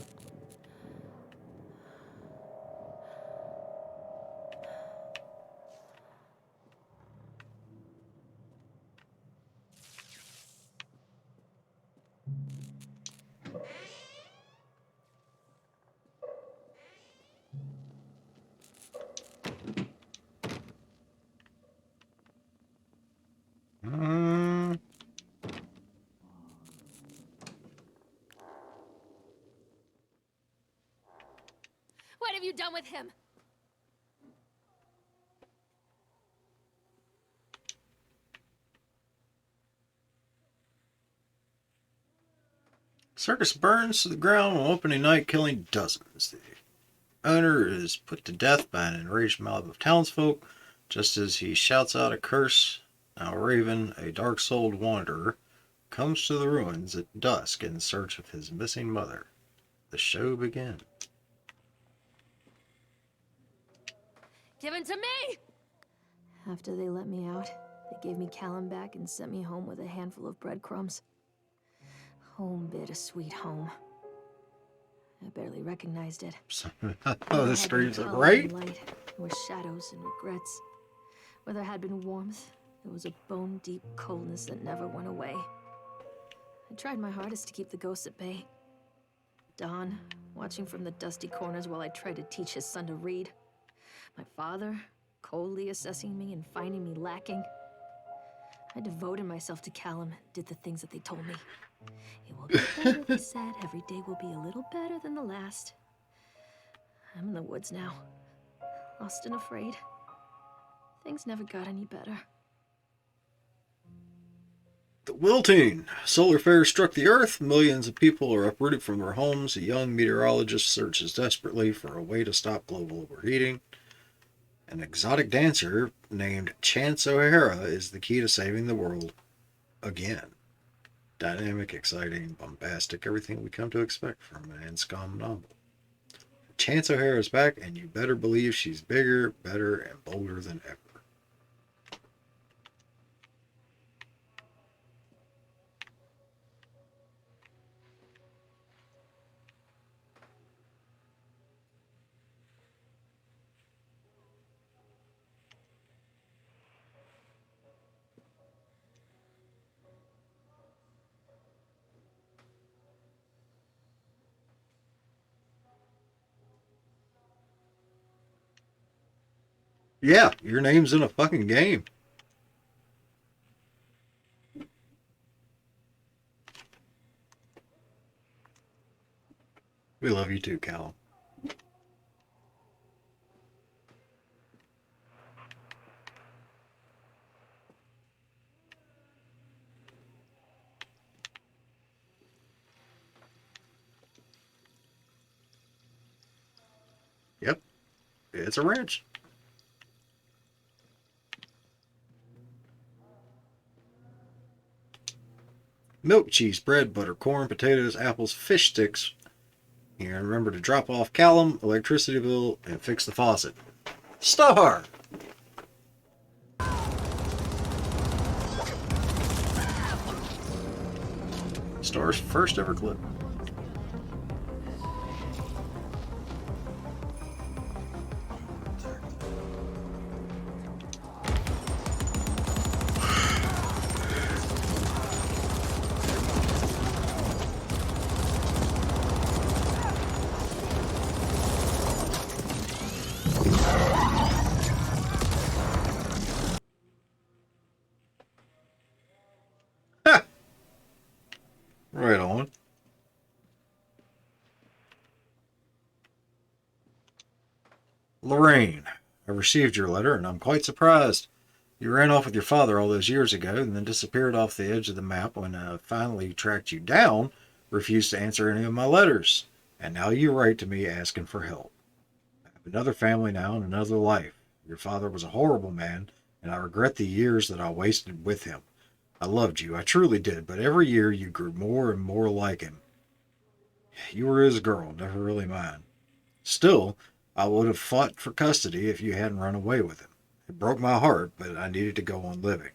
you done with him? Circus burns to the ground on opening night, killing dozens. The owner is put to death by an enraged mob of townsfolk just as he shouts out a curse. Now Raven, a dark-souled wanderer, comes to the ruins at dusk in search of his missing mother. The show begins. Give it to me! After they let me out, they gave me Callum back and sent me home with a handful of breadcrumbs. Home, bittersweet home. I barely recognized it. Oh, the streams are great. Light, there were shadows and regrets. Where there had been warmth, there was a bone-deep coldness that never went away. I tried my hardest to keep the ghosts at bay. Don, watching from the dusty corners while I tried to teach his son to read. My father, coldly assessing me and finding me lacking. I devoted myself to Callum and did the things that they told me. It will get better, they said. Every day will be a little better than the last. I'm in the woods now, lost and afraid. Things never got any better. The wilting. Solar flare struck the Earth. Millions of people are uprooted from their homes. A young meteorologist searches desperately for a way to stop global overheating. An exotic dancer named Chance O'Hara is the key to saving the world again. Dynamic, exciting, bombastic, everything we come to expect from an Anscombe novel. Chance O'Hara is back, and you better believe she's bigger, better, and bolder than ever. Yeah, your name's in a fucking game. We love you too, Callum. Yep, it's a ranch. Milk, cheese, bread, butter, corn, potatoes, apples, fish sticks. And remember to drop off Callum, electricity bill, and fix the faucet. Star! Star's first ever clip. Right on. Lorraine, I received your letter and I'm quite surprised. You ran off with your father all those years ago and then disappeared off the edge of the map when I finally tracked you down, refused to answer any of my letters. And now you write to me asking for help. I have another family now and another life. Your father was a horrible man and I regret the years that I wasted with him. I loved you, I truly did, but every year you grew more and more like him. You were his girl, never really mine. Still, I would have fought for custody if you hadn't run away with him. It broke my heart, but I needed to go on living.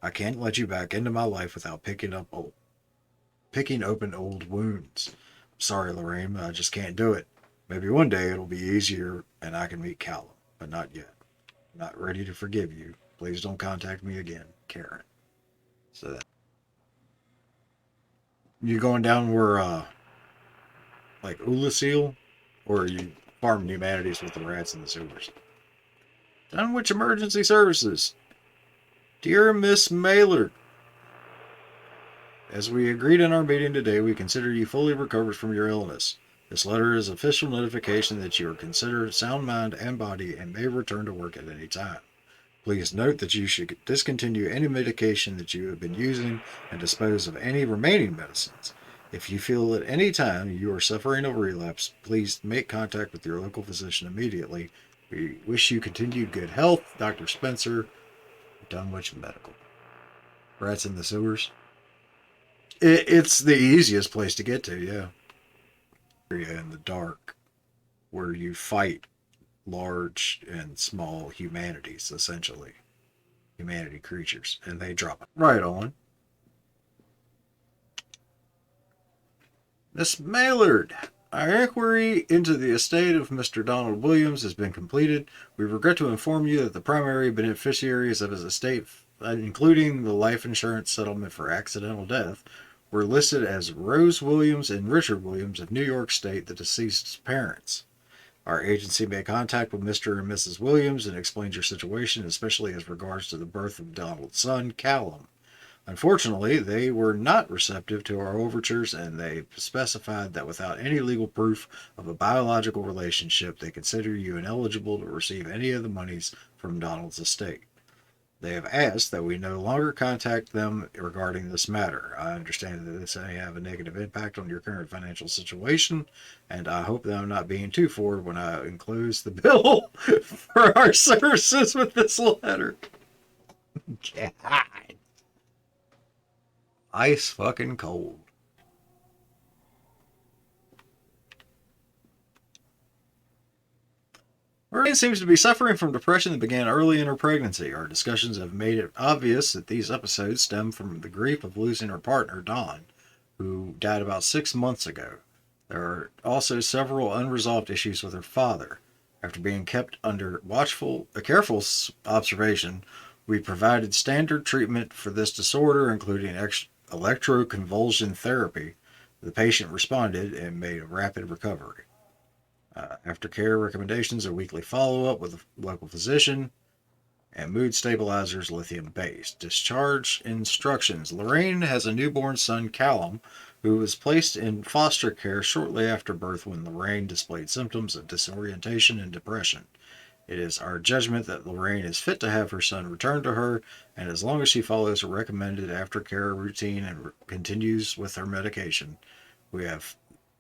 I can't let you back into my life without picking open old wounds. I'm sorry, Lorraine, I just can't do it. Maybe one day it'll be easier and I can meet Callum, but not yet. I'm not ready to forgive you. Please don't contact me again, Karen. So that you going down where like Ulasil, or are you farming humanities with the rats in the sewers? Dunwich Emergency Services. Dear Miss Mailer, as we agreed in our meeting today, we consider you fully recovered from your illness. This letter is official notification that you are considered sound mind and body and may return to work at any time. Please note that you should discontinue any medication that you have been using and dispose of any remaining medicines. If you feel at any time you are suffering a relapse, please make contact with your local physician immediately. We wish you continued good health. Dr. Spencer, Dunwich Medical. Rats in the sewers. It's the easiest place to get to, yeah. Area in the dark where you fight large and small humanities, essentially. Humanity creatures, and they drop it. Right on. Miss Maillard, our inquiry into the estate of Mr. Donald Williams has been completed. We regret to inform you that the primary beneficiaries of his estate, including the life insurance settlement for accidental death, were listed as Rose Williams and Richard Williams of New York State, the deceased's parents. Our agency made contact with Mr. and Mrs. Williams and explained your situation, especially as regards to the birth of Donald's son, Callum. Unfortunately, they were not receptive to our overtures, and they specified that without any legal proof of a biological relationship, they consider you ineligible to receive any of the monies from Donald's estate. They have asked that we no longer contact them regarding this matter. I understand that this may have a negative impact on your current financial situation, and I hope that I'm not being too forward when I enclose the bill for our services with this letter. God. Ice fucking cold. Lorraine seems to be suffering from depression that began early in her pregnancy. Our discussions have made it obvious that these episodes stem from the grief of losing her partner, Dawn, who died about 6 months ago. There are also several unresolved issues with her father. After being kept under careful observation, we provided standard treatment for this disorder, including electroconvulsion therapy. The patient responded and made a rapid recovery. Aftercare recommendations are weekly follow-up with a local physician and mood stabilizers lithium-based. Discharge instructions. Lorraine has a newborn son, Callum, who was placed in foster care shortly after birth when Lorraine displayed symptoms of disorientation and depression. It is our judgment that Lorraine is fit to have her son returned to her, and as long as she follows a recommended aftercare routine and continues with her medication, we have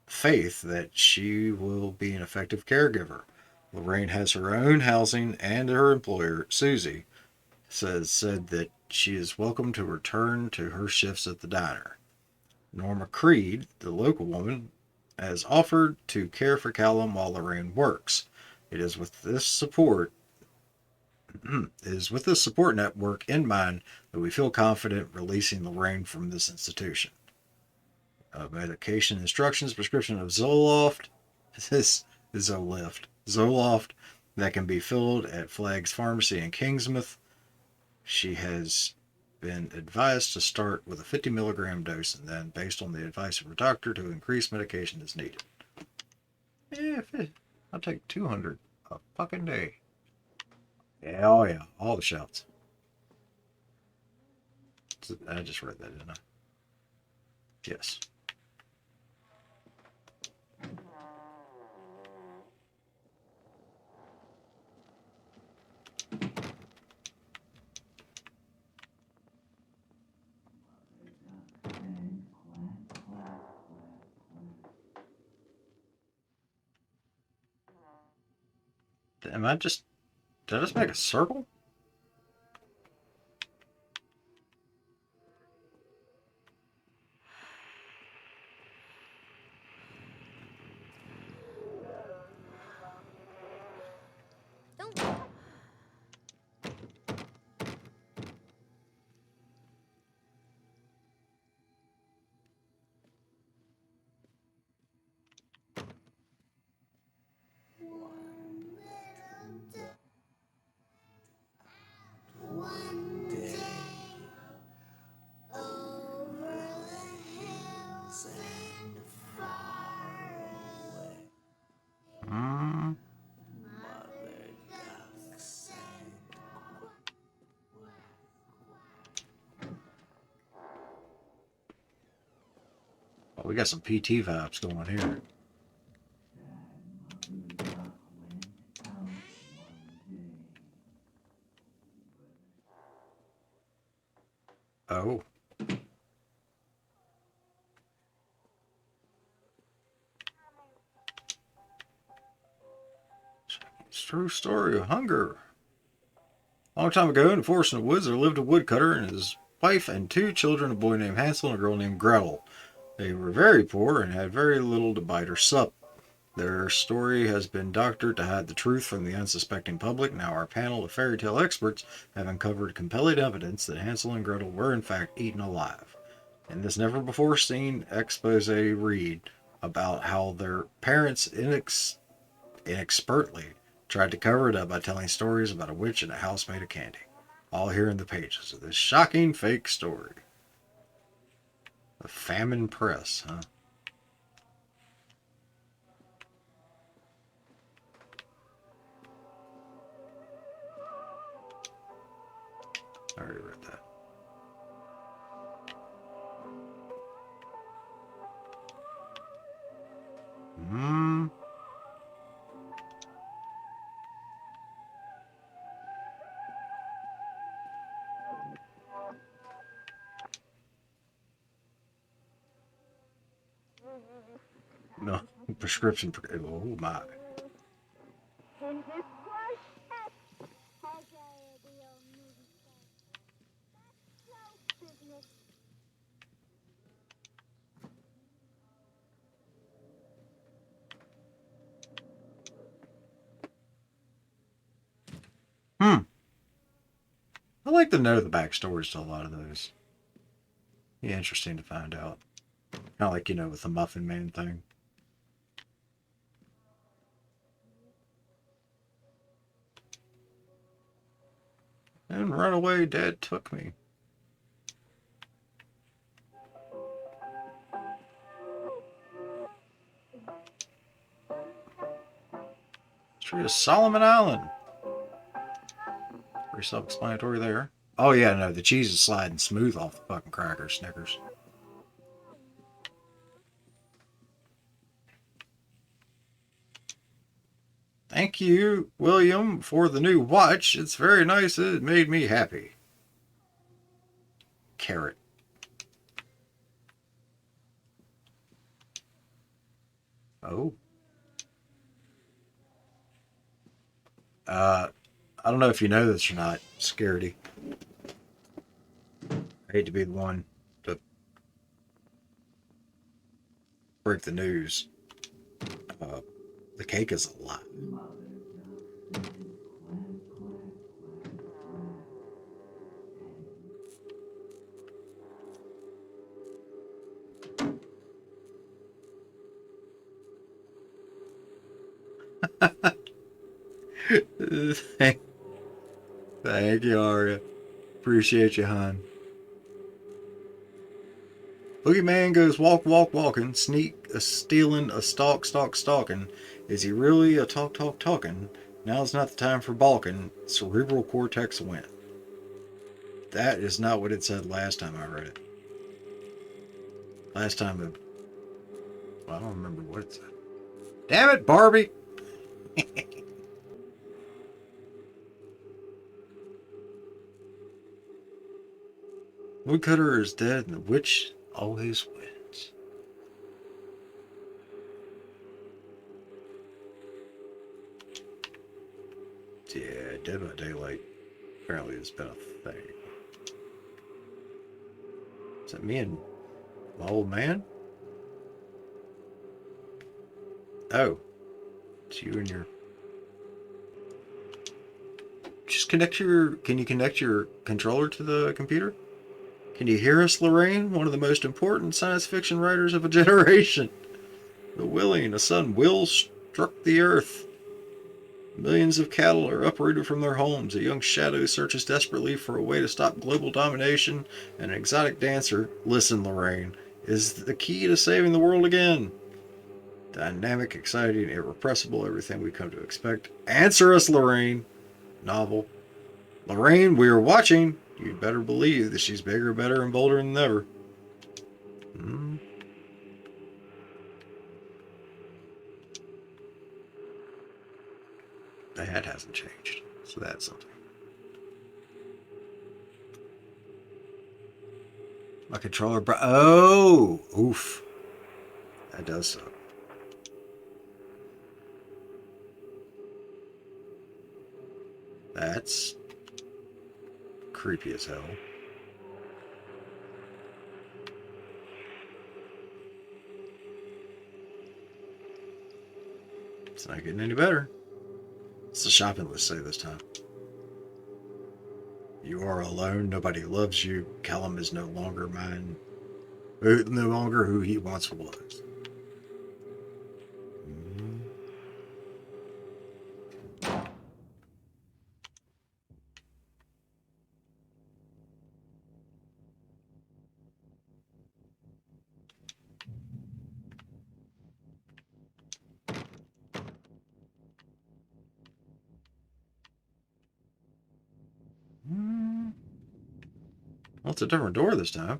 faith that she will be an effective caregiver. Lorraine has her own housing, and her employer, Susie, said that she is welcome to return to her shifts at the diner. Norma Creed, the local woman, has offered to care for Callum while Lorraine works. It is with this support network in mind that we feel confident releasing Lorraine from this institution. Medication instructions, prescription of Zoloft, Zoloft, that can be filled at Flagg's Pharmacy in Kingsmouth. She has been advised to start with a 50 milligram dose and then, based on the advice of her doctor, to increase medication as needed. I'll take 200 a fucking day. Yeah, oh yeah, all the shouts. I just read that, didn't I? Yes. Did I just make a circle? Oh, we got some PT vibes going here. True story of hunger. A long time ago, in a forest in the woods, there lived a woodcutter and his wife and 2 children, a boy named Hansel and a girl named Gretel. They were very poor and had very little to bite or sup. Their story has been doctored to hide the truth from the unsuspecting public. Now our panel of fairy tale experts have uncovered compelling evidence that Hansel and Gretel were in fact eaten alive. In this never-before-seen expose read about how their parents inexpertly tried to cover it up by telling stories about a witch and a house made of candy. All here in the pages of this shocking fake story. The Famine Press, huh? I already read that. No, prescription. Oh my. I like to know the backstories to a lot of those. Be interesting to find out. Kind of like, with the Muffin Man thing. And Runaway Dad Took Me. History of Solomon Island. Pretty self-explanatory there. Oh yeah, no, the cheese is sliding smooth off the fucking crackers, Snickers. Thank you, William, for the new watch. It's very nice. It made me happy. Carrot. Oh. I don't know if you know this or not, Scaredy. I hate to be the one to break the news. The cake is alive. Thank you, Aria. Appreciate you, hon. Boogeyman goes walk, walk, walking, sneak, stealing, stalk, stalk, stalking. Is he really a talk, talk, talking? Now's not the time for balking. Cerebral cortex win. That is not what it said last time I read it. Last time I don't remember what it said. Damn it, Barbie! Woodcutter is dead and the witch always wins. Yeah, Dead by Daylight apparently has been a thing. Is that me and my old man? Oh. It's you and your... Just connect your... Can you connect your controller to the computer? Can you hear us, Lorraine? One of the most important science fiction writers of a generation. The willing, a sudden will struck the earth. Millions of cattle are uprooted from their homes. A young shadow searches desperately for a way to stop global domination. And an exotic dancer, listen, Lorraine, is the key to saving the world again. Dynamic, exciting, irrepressible, everything we come to expect. Answer us, Lorraine. Novel. Lorraine, we are watching. You'd better believe that she's bigger, better, and bolder than ever. The hat hasn't changed, so that's something. My controller... Oh! Oof. That does suck. That's creepy as hell. It's not getting any better. It's the shopping list say this time. You are alone. Nobody loves you. Callum is no longer mine. No longer who he once was. Well, it's a different door this time.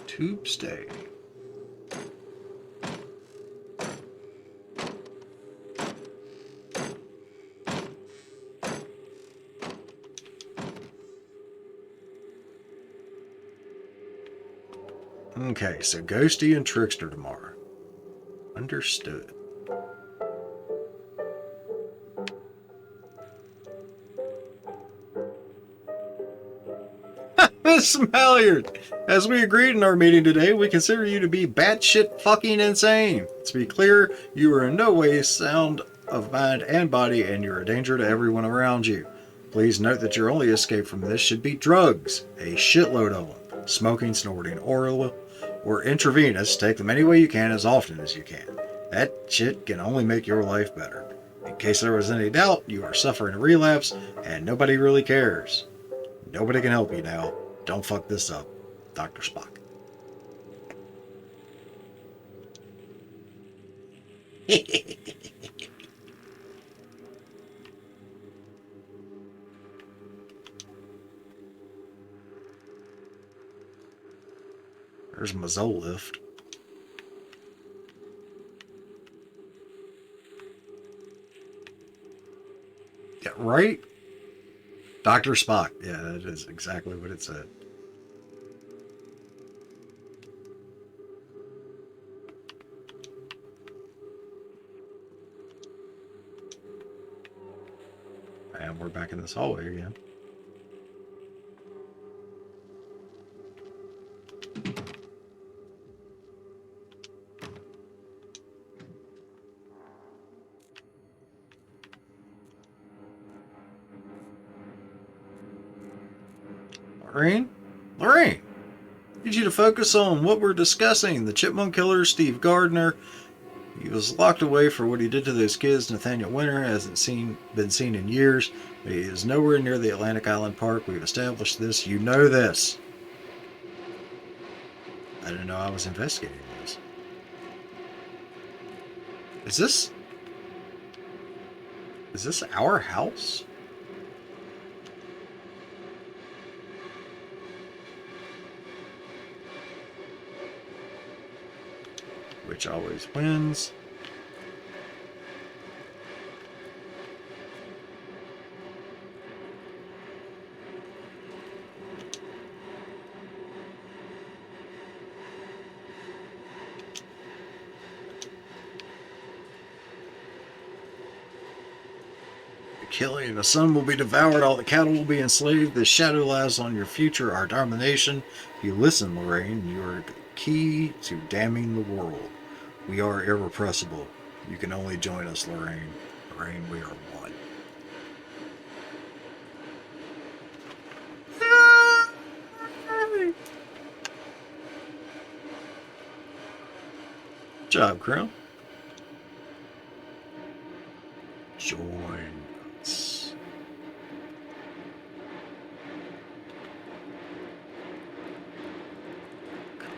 Tube stay. Okay, so Ghosty and Trickster tomorrow. Understood. Miss Malliard, as we agreed in our meeting today, we consider you to be batshit fucking insane. To be clear, you are in no way sound of mind and body, and you're a danger to everyone around you. Please note that your only escape from this should be drugs, a shitload of them. Smoking, snorting, oral, or intravenous. Take them any way you can, as often as you can. That shit can only make your life better. In case there was any doubt, you are suffering a relapse, and nobody really cares. Nobody can help you now. Don't fuck this up, Dr. Spock. There's my Zol lift. Yeah, right? Dr. Spock. Yeah, that is exactly what it said. And we're back in this hallway again. Lorraine? Lorraine! I need you to focus on what we're discussing. The Chipmunk Killer, Steve Gardner. He was locked away for what he did to those kids. Nathaniel Winter hasn't been seen in years, but he is nowhere near the Atlantic Island Park. We've established this. You know this. I didn't know I was investigating this. Is this our house? Which always wins. Killing the sun will be devoured, all the cattle will be enslaved, the shadow lies on your future, our domination. If you listen, Lorraine, you are the key to damning the world. We are irrepressible. You can only join us, Lorraine. Lorraine, we are one. Good job, Crown. Join us.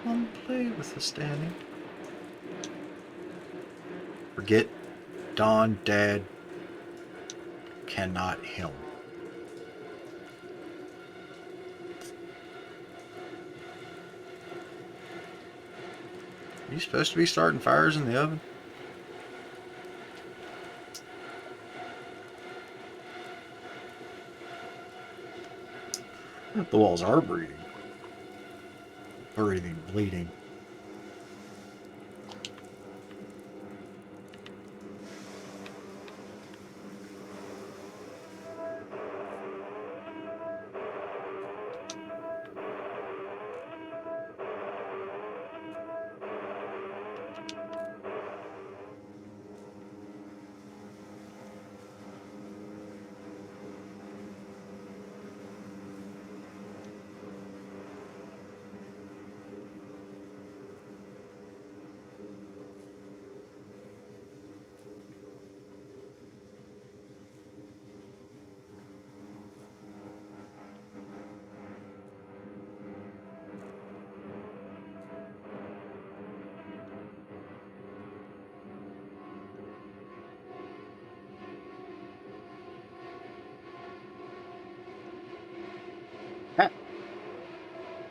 Come play with us, Danny. Forget Don, Dad, cannot help. Are you supposed to be starting fires in the oven? The walls are breathing. Bleeding.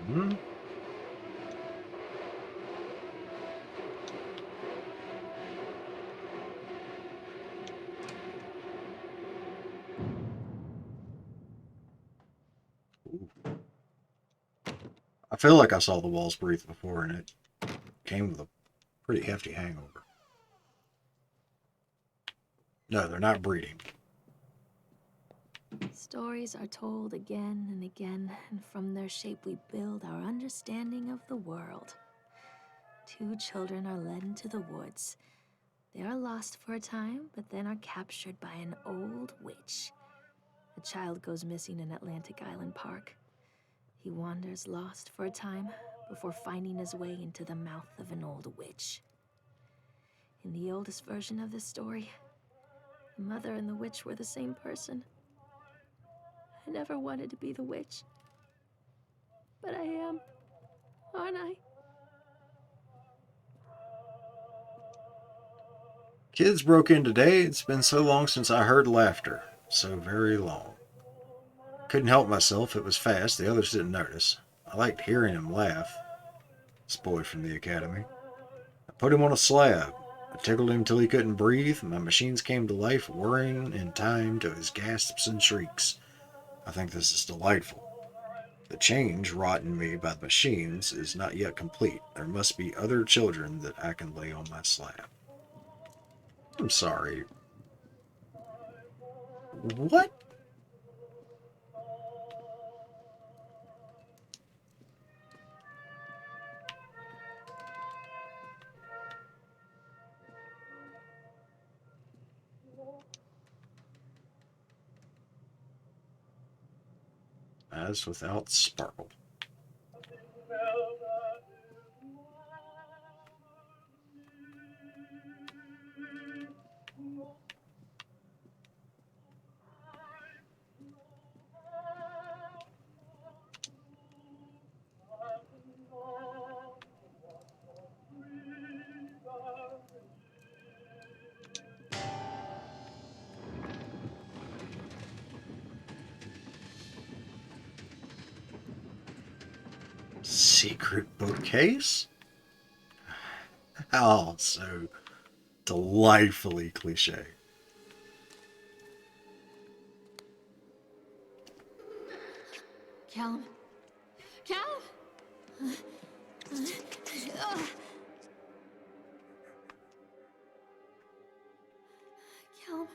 Hmm? I feel like I saw the walls breathe before, and it came with a pretty hefty hangover. No, they're not breeding. Stories are told again and again, and from their shape we build our understanding of the world. Two children are led into the woods. They are lost for a time, but then are captured by an old witch. A child goes missing in Atlantic Island Park. He wanders lost for a time before finding his way into the mouth of an old witch. In the oldest version of this story, the mother and the witch were the same person. I never wanted to be the witch, but I am, aren't I? Kids broke in today. It's been so long since I heard laughter. So very long. Couldn't help myself. It was fast. The others didn't notice. I liked hearing him laugh. This boy from the academy. I put him on a slab. I tickled him till he couldn't breathe. My machines came to life, whirring in time to his gasps and shrieks. I think this is delightful. The change wrought in me by the machines is not yet complete. There must be other children that I can lay on my slab. I'm sorry. What? As without sparkle. Secret bookcase? How so delightfully cliche. Callum? Callum? Callum?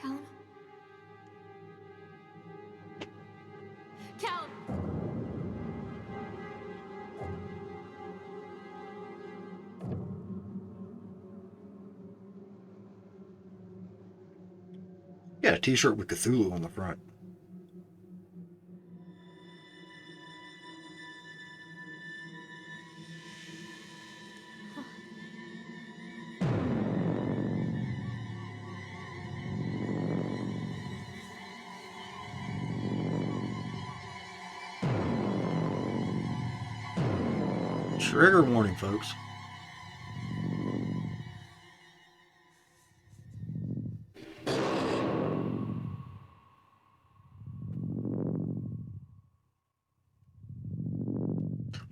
Callum? Callum! Yeah, a t-shirt with Cthulhu on the front. Trigger warning, folks.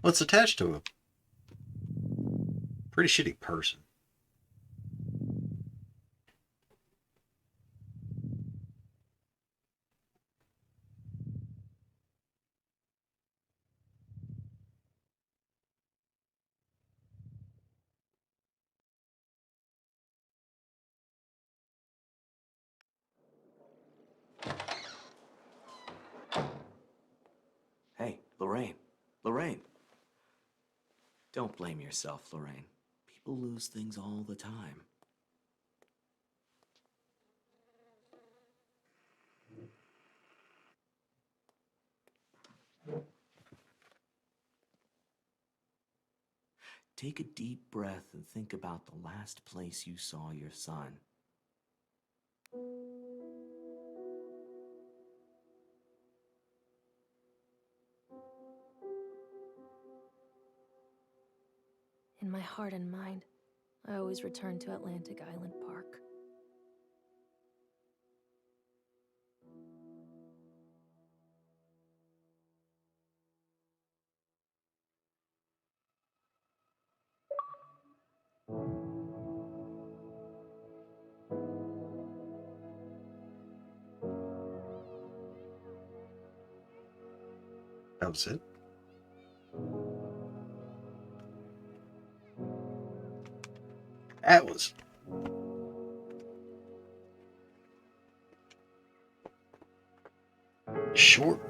What's attached to him? Pretty shitty person. Hey, Lorraine. Lorraine. Don't blame yourself, Lorraine. People lose things all the time. Take a deep breath and think about the last place you saw your son. In my heart and mind, I always return to Atlantic Island Park. That was it. That was short.